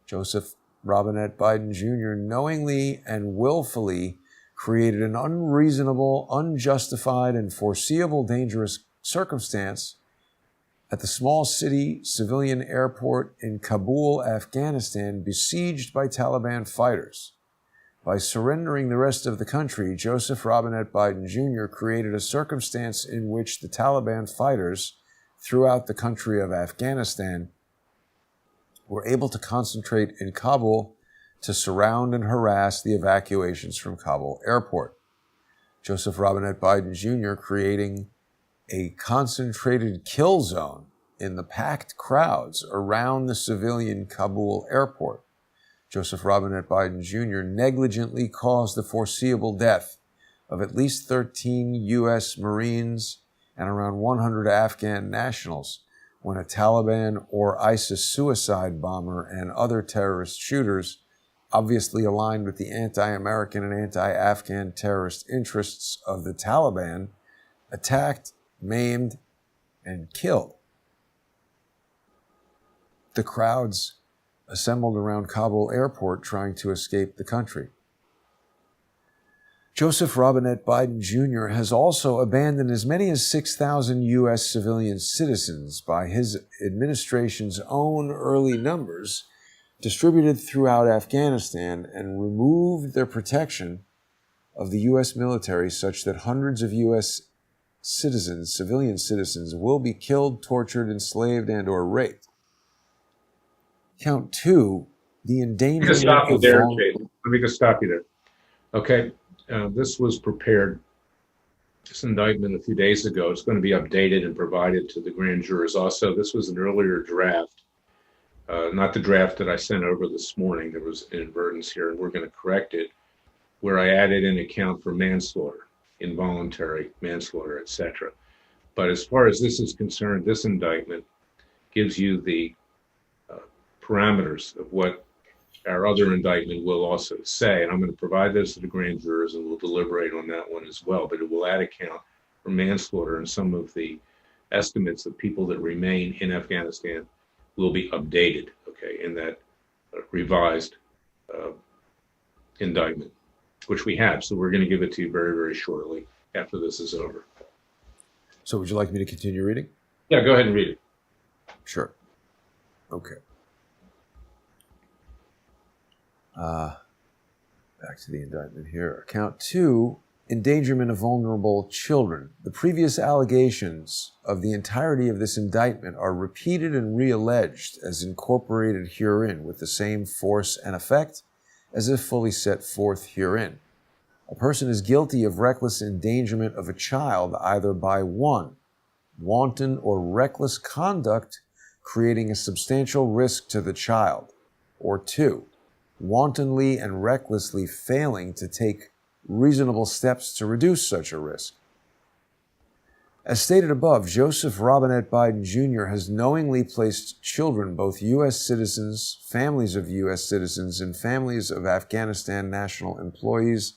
Joseph Robinette Biden Jr. knowingly and willfully created an unreasonable, unjustified, and foreseeable dangerous circumstance at the small city civilian airport in Kabul, Afghanistan, besieged by Taliban fighters. By surrendering the rest of the country, Joseph Robinette Biden Jr. created a circumstance in which the Taliban fighters throughout the country of Afghanistan were able to concentrate in Kabul to surround and harass the evacuations from Kabul airport. Joseph Robinette Biden Jr. creating a concentrated kill zone in the packed crowds around the civilian Kabul airport. Joseph Robinette Biden Jr. negligently caused the foreseeable death of at least 13 U.S. Marines and around 100 Afghan nationals when a Taliban or ISIS suicide bomber and other terrorist shooters, obviously aligned with the anti-American and anti-Afghan terrorist interests of the Taliban, attacked, maimed, and killed the crowds assembled around Kabul airport trying to escape the country. Joseph Robinette Biden Jr. has also abandoned as many as 6,000 U.S. civilian citizens by his administration's own early numbers distributed throughout Afghanistan and removed their protection of the U.S. military such that hundreds of U.S. citizens, civilian citizens, will be killed, tortured, enslaved, and or raped. Count two, the endangerment of... Let me just stop you there. Okay, this was prepared, this indictment a few days ago. It's going to be updated and provided to the grand jurors. Also, this was an earlier draft, not the draft that I sent over this morning. There was an inadvertence here, and we're going to correct it, where I added an account for manslaughter, involuntary manslaughter, etc. But as far as this is concerned, this indictment gives you the parameters of what our other indictment will also say. And I'm going to provide this to the grand jurors and we'll deliberate on that one as well. But it will add account for manslaughter, and some of the estimates of people that remain in Afghanistan will be updated, okay, in that revised indictment, which we have. So we're going to give it to you very, very shortly after this is over. So would you like me to continue reading? Yeah, go ahead and read it. Sure. Okay. Back to the indictment here. Count 2, endangerment of vulnerable children. The previous allegations of the entirety of this indictment are repeated and realleged as incorporated herein with the same force and effect as if fully set forth herein. A person is guilty of reckless endangerment of a child either by 1, wanton or reckless conduct creating a substantial risk to the child, or 2, wantonly and recklessly failing to take reasonable steps to reduce such a risk. As stated above, Joseph Robinette Biden Jr. has knowingly placed children, both U.S. citizens, families of U.S. citizens, and families of Afghanistan national employees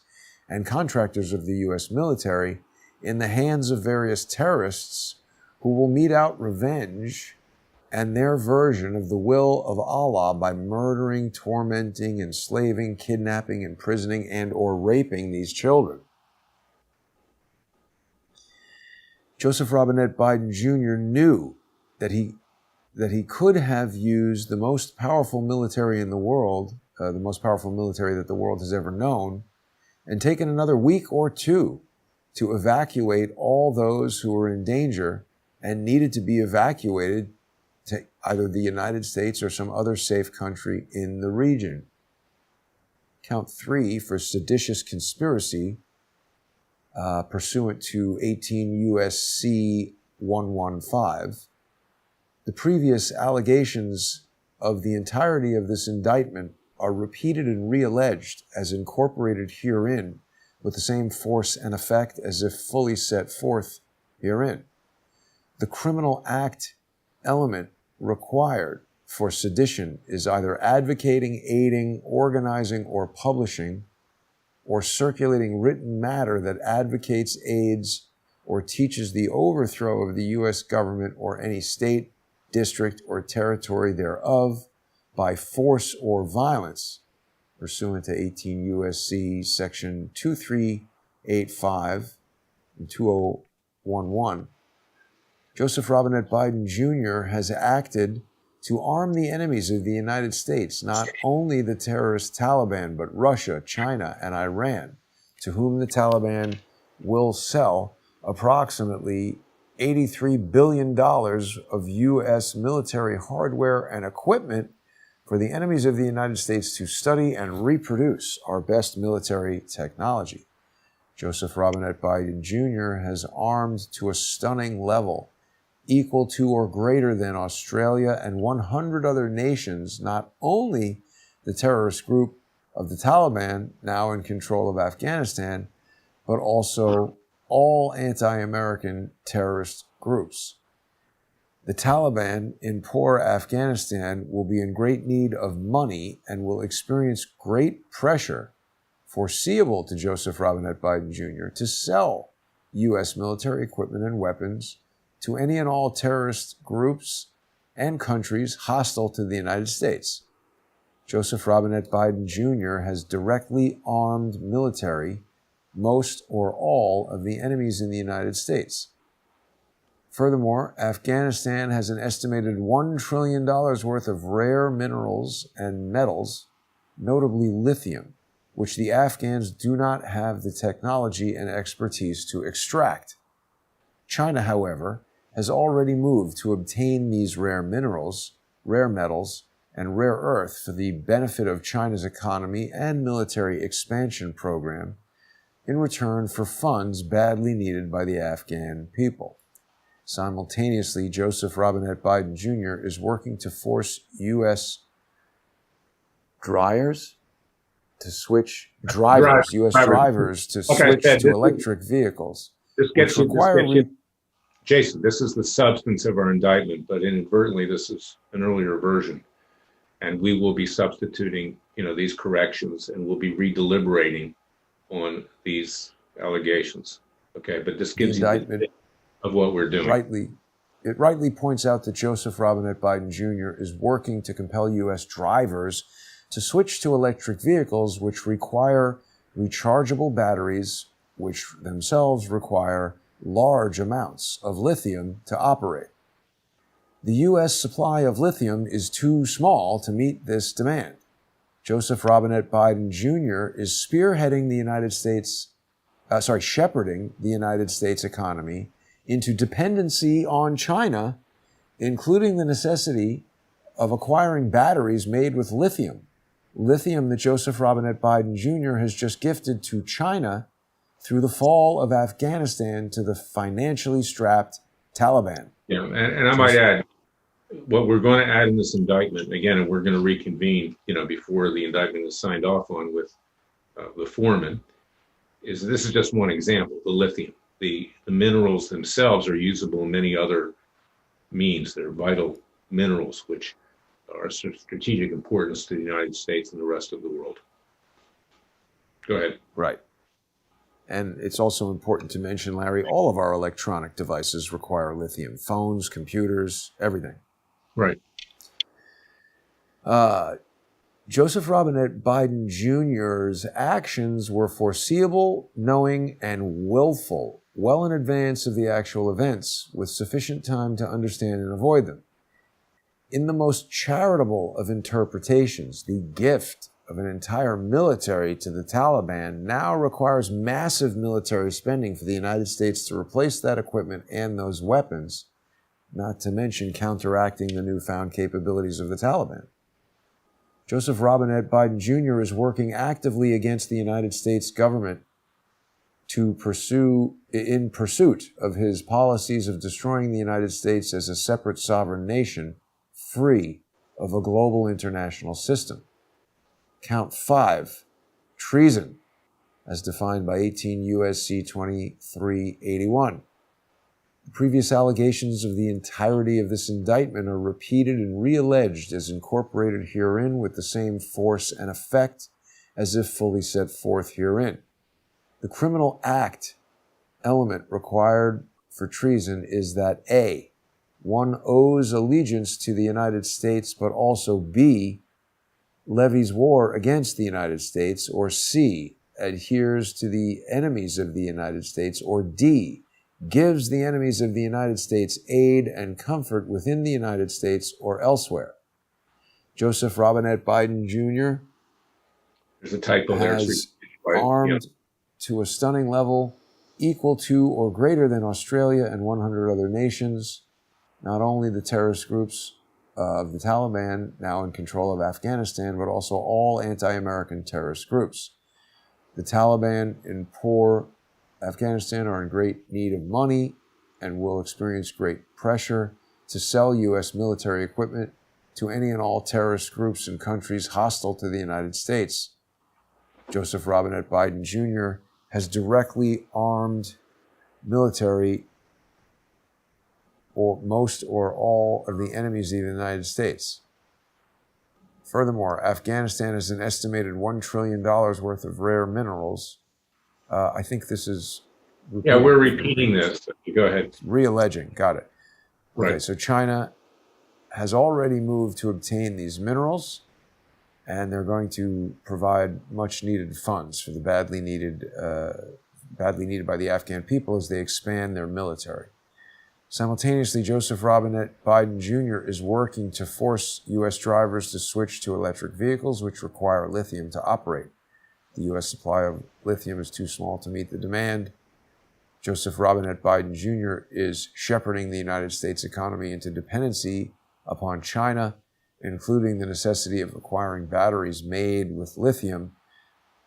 and contractors of the U.S. military in the hands of various terrorists who will mete out revenge and their version of the will of Allah by murdering, tormenting, enslaving, kidnapping, imprisoning, and or raping these children. Joseph Robinette Biden Jr. knew that he could have used the most powerful military in the world, the most powerful military that the world has ever known, and taken another week or 2 to evacuate all those who were in danger and needed to be evacuated to either the United States or some other safe country in the region. Count 3 for seditious conspiracy, pursuant to 18 U.S.C. 115. The previous allegations of the entirety of this indictment are repeated and realleged as incorporated herein with the same force and effect as if fully set forth herein. The criminal act element required for sedition is either advocating, aiding, organizing, or publishing, or circulating written matter that advocates, aids, or teaches the overthrow of the U.S. government or any state, district, or territory thereof by force or violence, pursuant to 18 U.S.C. section 2385 and 2011. Joseph Robinette Biden Jr. has acted to arm the enemies of the United States, not only the terrorist Taliban, but Russia, China, and Iran, to whom the Taliban will sell approximately $83 billion of U.S. military hardware and equipment for the enemies of the United States to study and reproduce our best military technology. Joseph Robinette Biden Jr. has armed to a stunning level equal to or greater than Australia and 100 other nations, not only the terrorist group of the Taliban, now in control of Afghanistan, but also all anti-American terrorist groups. The Taliban in poor Afghanistan will be in great need of money and will experience great pressure foreseeable to Joseph Robinette Biden Jr. to sell U.S. military equipment and weapons to any and all terrorist groups and countries hostile to the United States. Joseph Robinette Biden Jr. has directly armed military most or all of the enemies in the United States. Furthermore, Afghanistan has an estimated $1 trillion worth of rare minerals and metals, notably lithium, which the Afghans do not have the technology and expertise to extract. China, however, has already moved to obtain these rare minerals, rare metals, and rare earth for the benefit of China's economy and military expansion program in return for funds badly needed by the Afghan people. Simultaneously, Joseph Robinette Biden Jr. is working to force U.S. drivers to switch to electric vehicles. Jason, this is the substance of our indictment, but inadvertently this is an earlier version. And we will be substituting, these corrections, and we'll be redeliberating on these allegations. Okay, but this gives you the of what we're doing. It rightly points out that Joseph Robinette Biden Jr. is working to compel U.S. drivers to switch to electric vehicles, which require rechargeable batteries, which themselves require large amounts of lithium to operate. The U.S. supply of lithium is too small to meet this demand. Joseph Robinette Biden Jr. is shepherding the United States economy into dependency on China, including the necessity of acquiring batteries made with lithium that Joseph Robinette Biden Jr. has just gifted to China through the fall of Afghanistan to the financially strapped Taliban. Yeah, and I might add, what we're going to add in this indictment, again, and we're going to reconvene, before the indictment is signed off on with the foreman, is this is just one example, the lithium. The minerals themselves are usable in many other means. They're vital minerals, which are of strategic importance to the United States and the rest of the world. Go ahead. Right. And it's also important to mention, Larry, all of our electronic devices require lithium. Phones, computers, everything. Right. Joseph Robinette Biden Jr.'s actions were foreseeable, knowing, and willful, well in advance of the actual events, with sufficient time to understand and avoid them. In the most charitable of interpretations, the gift of an entire military to the Taliban now requires massive military spending for the United States to replace that equipment and those weapons, not to mention counteracting the newfound capabilities of the Taliban. Joseph Robinette Biden Jr. is working actively against the United States government in pursuit of his policies of destroying the United States as a separate sovereign nation, free of a global international system. Count 5, treason, as defined by 18 U.S.C. 2381. The previous allegations of the entirety of this indictment are repeated and realleged as incorporated herein with the same force and effect as if fully set forth herein. The criminal act element required for treason is that A, one owes allegiance to the United States, but also B, levies war against the United States, or C, adheres to the enemies of the United States, or D, gives the enemies of the United States aid and comfort within the United States or elsewhere. Joseph Robinette Biden Jr. There's a typo there. has armed to a stunning level equal to or greater than Australia and 100 other nations, not only the terrorist groups of the Taliban, now in control of Afghanistan, but also all anti-American terrorist groups. The Taliban in poor Afghanistan are in great need of money and will experience great pressure to sell U.S. military equipment to any and all terrorist groups and countries hostile to the United States. Joseph Robinette Biden Jr. has directly armed military or most or all of the enemies of the United States. Furthermore, Afghanistan has an estimated $1 trillion worth of rare minerals. I think this is... Yeah, we're repeating this. Go ahead. Realleging. Got it. Right. Okay, so China has already moved to obtain these minerals, and they're going to provide much needed funds for the badly needed by the Afghan people as they expand their military. Simultaneously, Joseph Robinette Biden Jr. is working to force U.S. drivers to switch to electric vehicles, which require lithium to operate. The U.S. supply of lithium is too small to meet the demand. Joseph Robinette Biden Jr. is shepherding the United States economy into dependency upon China, including the necessity of acquiring batteries made with lithium,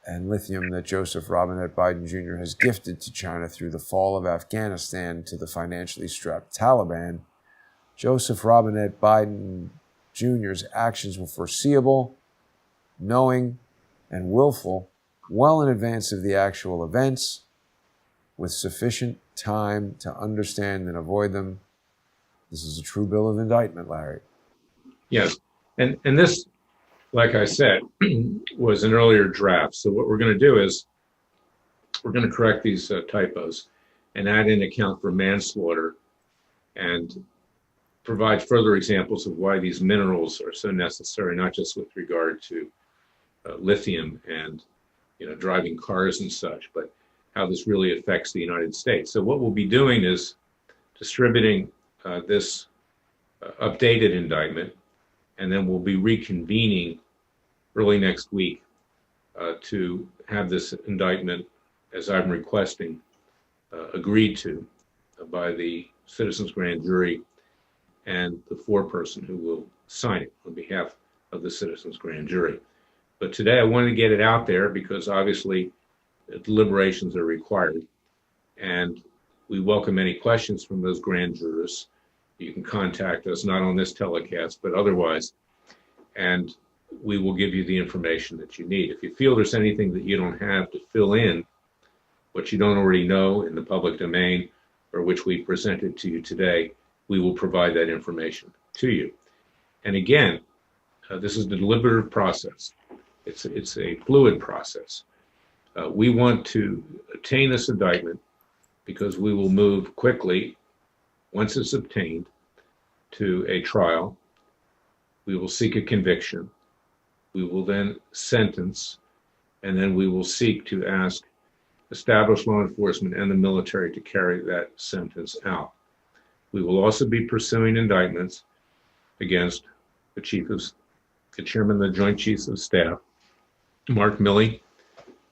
and lithium that Joseph Robinette Biden Jr. has gifted to China through the fall of Afghanistan to the financially strapped Taliban. Joseph Robinette Biden Jr.'s actions were foreseeable, knowing, and willful, well in advance of the actual events, with sufficient time to understand and avoid them. This is a true bill of indictment, Larry. Yes, and this, like I said, was an earlier draft. So what we're going to do is we're going to correct these typos and add in account for manslaughter and provide further examples of why these minerals are so necessary, not just with regard to lithium and driving cars and such, but how this really affects the United States. So what we'll be doing is distributing this updated indictment, and then we'll be reconvening early next week to have this indictment, as I'm requesting, agreed to by the citizens grand jury and the foreperson who will sign it on behalf of the citizens grand jury. But today I wanted to get it out there because obviously deliberations are required, and we welcome any questions from those grand jurors. You can contact us, not on this telecast, but otherwise, and we will give you the information that you need. If you feel there's anything that you don't have to fill in, what you don't already know in the public domain, or which we presented to you today, we will provide that information to you. And again, this is the deliberative process. It's a fluid process. We want to obtain this indictment because we will move quickly, once it's obtained, to a trial. We will seek a conviction. We will then sentence, and then we will seek to ask established law enforcement and the military to carry that sentence out. We will also be pursuing indictments against the chairman of the Joint Chiefs of Staff, Mark Milley,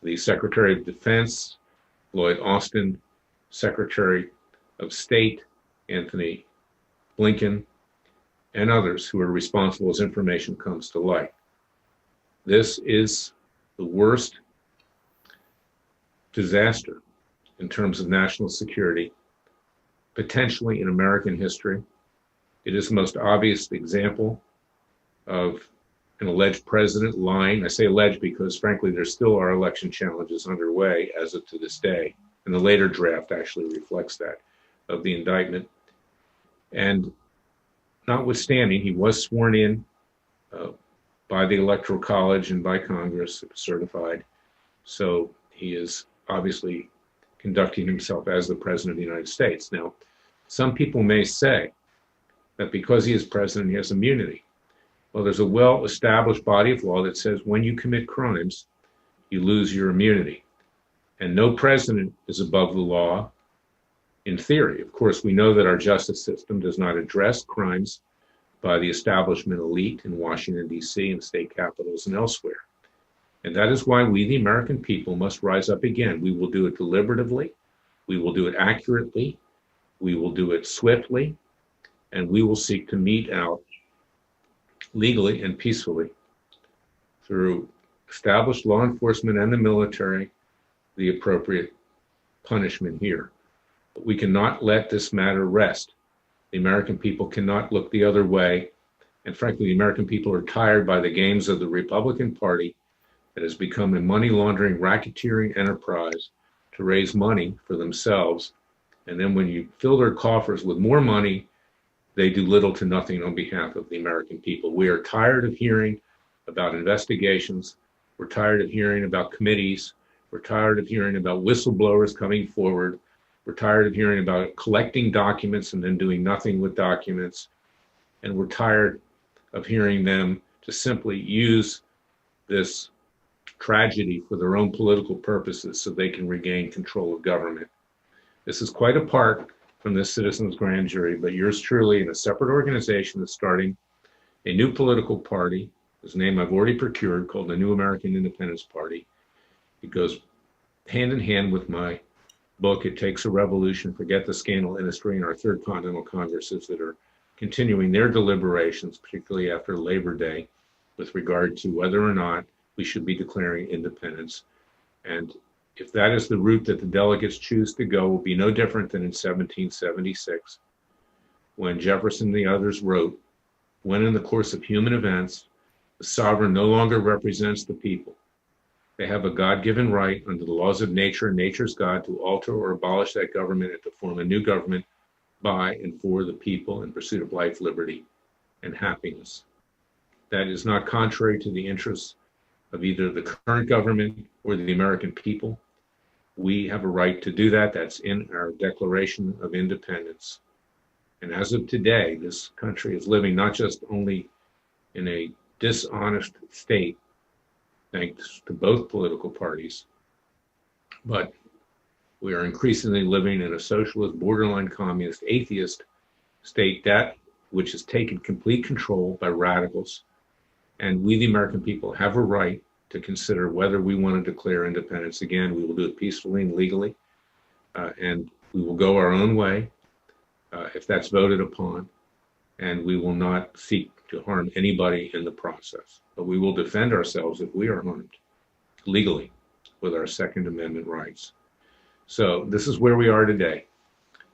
the Secretary of Defense, Lloyd Austin, Secretary of State, Anthony Blinken, and others who are responsible as information comes to light. This is the worst disaster in terms of national security, potentially in American history. It is the most obvious example of an alleged president lying. I say alleged because, frankly, there still are election challenges underway as of to this day. And the later draft actually reflects that of the indictment. And notwithstanding, he was sworn in by the Electoral College and by Congress, certified. So he is obviously conducting himself as the President of the United States. Now, some people may say that because he is president, he has immunity. Well, there's a well-established body of law that says when you commit crimes, you lose your immunity. And no president is above the law in theory. Of course, we know that our justice system does not address crimes by the establishment elite in Washington, D.C. and state capitals and elsewhere. And that is why we, the American people, must rise up again. We will do it deliberatively. We will do it accurately. We will do it swiftly. And we will seek to mete out legally and peacefully through established law enforcement and the military the appropriate punishment here. But we cannot let this matter rest. The American people cannot look the other way. And frankly, the American people are tired by the games of the Republican Party that has become a money laundering, racketeering enterprise to raise money for themselves. And then when you fill their coffers with more money, they do little to nothing on behalf of the American people. We are tired of hearing about investigations. We're tired of hearing about committees. We're tired of hearing about whistleblowers coming forward. We're tired of hearing about collecting documents and then doing nothing with documents. And we're tired of hearing them to simply use this tragedy for their own political purposes so they can regain control of government. This is quite apart from this citizens grand jury, but yours truly in a separate organization is starting a new political party, whose name I've already procured, called the New American Independence Party. It goes hand in hand with my book, It Takes a Revolution, Forget the Scandal Industry, and our Third Continental Congresses that are continuing their deliberations, particularly after Labor Day, with regard to whether or not we should be declaring independence. And if that is the route that the delegates choose to go, it will be no different than in 1776, when Jefferson and the others wrote, when in the course of human events, the sovereign no longer represents the people. They have a God-given right under the laws of nature and nature's God to alter or abolish that government and to form a new government by and for the people in pursuit of life, liberty, and happiness. That is not contrary to the interests of either the current government or the American people. We have a right to do that. That's in our Declaration of Independence. And as of today, this country is living not just only in a dishonest state, thanks to both political parties, but we are increasingly living in a socialist, borderline communist, atheist state, that which has taken complete control by radicals And we, the American people, have a right to consider whether we want to declare independence again. We will do it peacefully and legally, and we will go our own way if that's voted upon, and we will not seek to harm anybody in the process. But we will defend ourselves if we are harmed legally with our Second Amendment rights. So this is where we are today.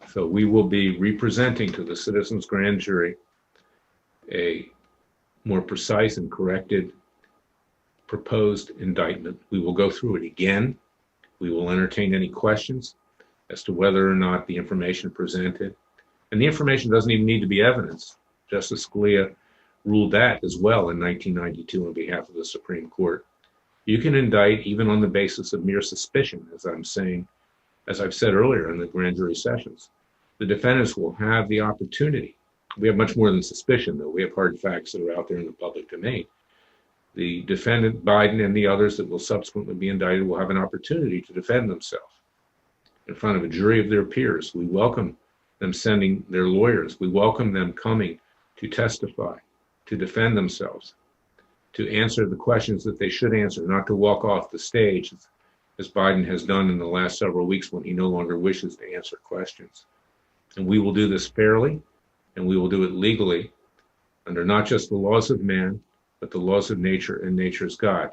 So we will be representing to the citizens' grand jury a more precise and corrected proposed indictment. We will go through it again. We will entertain any questions as to whether or not the information presented, and the information doesn't even need to be evidence. Justice Scalia ruled that as well in 1992 on behalf of the Supreme Court. You can indict even on the basis of mere suspicion, as I've said earlier in the grand jury sessions. The defendants will have the opportunity. We have much more than suspicion, though. We have hard facts that are out there in the public domain. The defendant, Biden, and the others that will subsequently be indicted will have an opportunity to defend themselves in front of a jury of their peers. We welcome them sending their lawyers. We welcome them coming to testify, to defend themselves, to answer the questions that they should answer, not to walk off the stage, as Biden has done in the last several weeks when he no longer wishes to answer questions. And we will do this fairly, and we will do it legally under not just the laws of man, but the laws of nature and nature's God.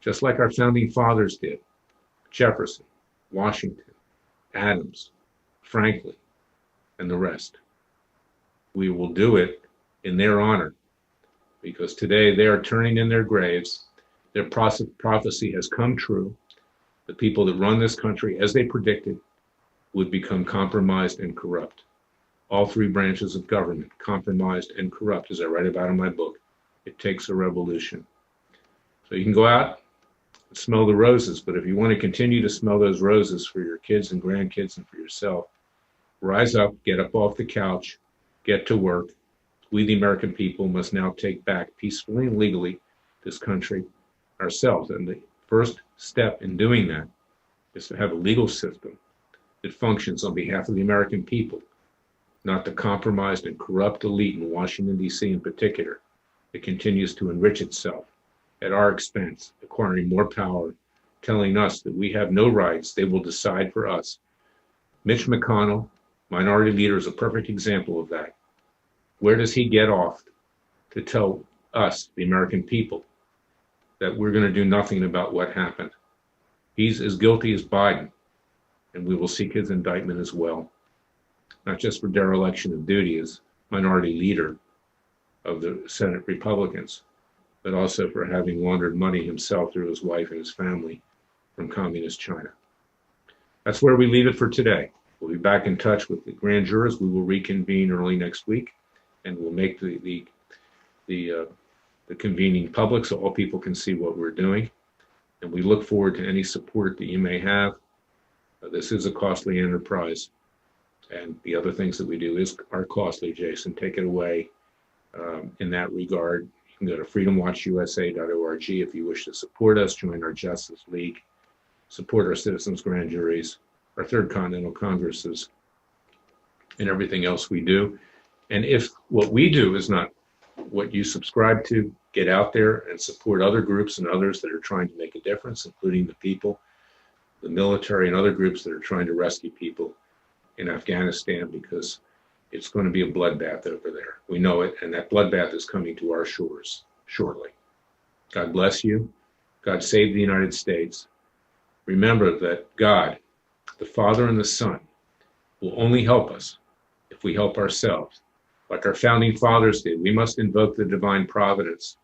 Just like our founding fathers did, Jefferson, Washington, Adams, Franklin, and the rest. We will do it in their honor, because today they are turning in their graves. Their prophecy has come true. The people that run this country, as they predicted, would become compromised and corrupt. All three branches of government, compromised and corrupt, as I write about in my book. It takes a revolution. So you can go out and smell the roses, but if you want to continue to smell those roses for your kids and grandkids and for yourself, rise up, get up off the couch, get to work. We, the American people, must now take back peacefully and legally this country ourselves. And the first step in doing that is to have a legal system that functions on behalf of the American people, not the compromised and corrupt elite in Washington, D.C. in particular, that continues to enrich itself at our expense, acquiring more power, telling us that we have no rights, they will decide for us. Mitch McConnell, minority leader, is a perfect example of that. Where does he get off to tell us, the American people, that we're going to do nothing about what happened? He's as guilty as Biden, and we will seek his indictment as well, not just for dereliction of duty as minority leader of the Senate Republicans, but also for having laundered money himself through his wife and his family from communist China. That's where we leave it for today. We'll be back in touch with the grand jurors. We will reconvene early next week, and we'll make the convening public so all people can see what we're doing. And we look forward to any support that you may have. This is a costly enterprise, and the other things that we do are costly, Jason. Take it away in that regard. You can go to freedomwatchusa.org if you wish to support us, join our Justice League, support our citizens' grand juries, our Third Continental Congresses, and everything else we do. And if what we do is not what you subscribe to, get out there and support other groups and others that are trying to make a difference, including the people, the military, and other groups that are trying to rescue people in Afghanistan, because it's going to be a bloodbath over there. We know it, and that bloodbath is coming to our shores shortly. God bless you. God save the United States. Remember that God, the Father and the Son, will only help us if we help ourselves. Like our founding fathers did, we must invoke the divine providence.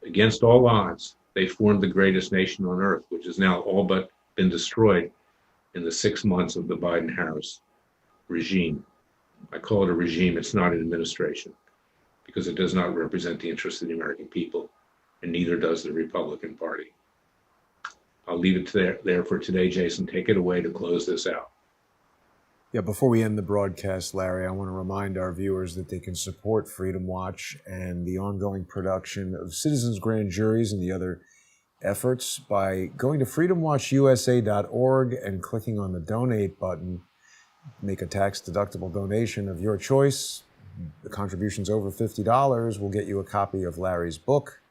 Against all odds, they formed the greatest nation on earth, which has now all but been destroyed in the 6 months of the Biden-Harris regime. I call it a regime. It's not an administration, because it does not represent the interests of the American people, and neither does the Republican Party. I'll leave it there for today. Jason, take it away to close this out. Yeah, before we end the broadcast, Larry, I want to remind our viewers that they can support Freedom Watch and the ongoing production of citizens' grand juries and the other efforts by going to freedomwatchusa.org and clicking on the donate button. Make a tax-deductible donation of your choice. The contributions over $50 will get you a copy of Larry's book.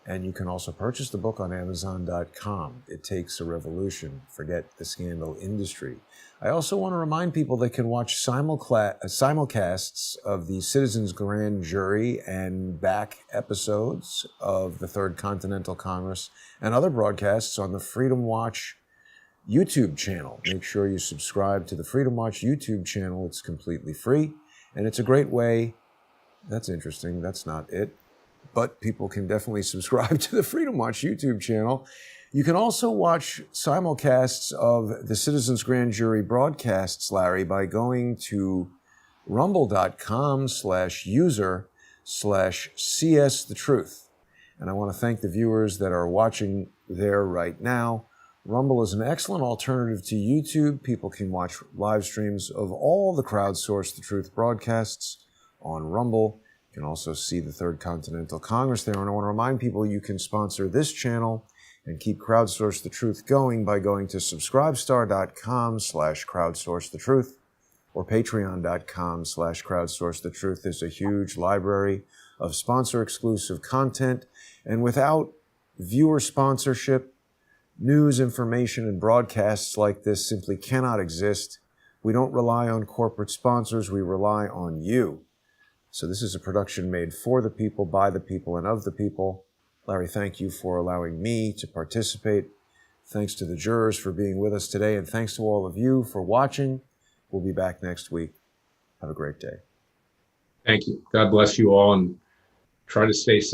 And you can also purchase the book on Amazon.com. It Takes a Revolution. Forget the scandal industry. I also want to remind people they can watch simulcasts of the Citizens Grand Jury and back episodes of the Third Continental Congress and other broadcasts on the Freedom Watch YouTube channel. Make sure you subscribe to the Freedom Watch YouTube channel. It's completely free, and it's a great way. That's interesting. That's not it. But people can definitely subscribe to the Freedom Watch YouTube channel. You can also watch simulcasts of the Citizens Grand Jury broadcasts, Larry, by going to rumble.com/user/CSTheTruth. And I want to thank the viewers that are watching there right now. Rumble is an excellent alternative to YouTube. People can watch live streams of all the Crowdsource the Truth broadcasts on Rumble. You can also see the Third Continental Congress there. And I want to remind people you can sponsor this channel and keep Crowdsource the Truth going by going to subscribestar.com/crowdsourcethetruth or patreon.com/crowdsourcethetruth. There's a huge library of sponsor-exclusive content. And without viewer sponsorship, news, information, and broadcasts like this simply cannot exist. We don't rely on corporate sponsors. We rely on you. So this is a production made for the people, by the people, and of the people. Larry, thank you for allowing me to participate. Thanks to the jurors for being with us today, and thanks to all of you for watching. We'll be back next week. Have a great day. Thank you. God bless you all, and try to stay safe.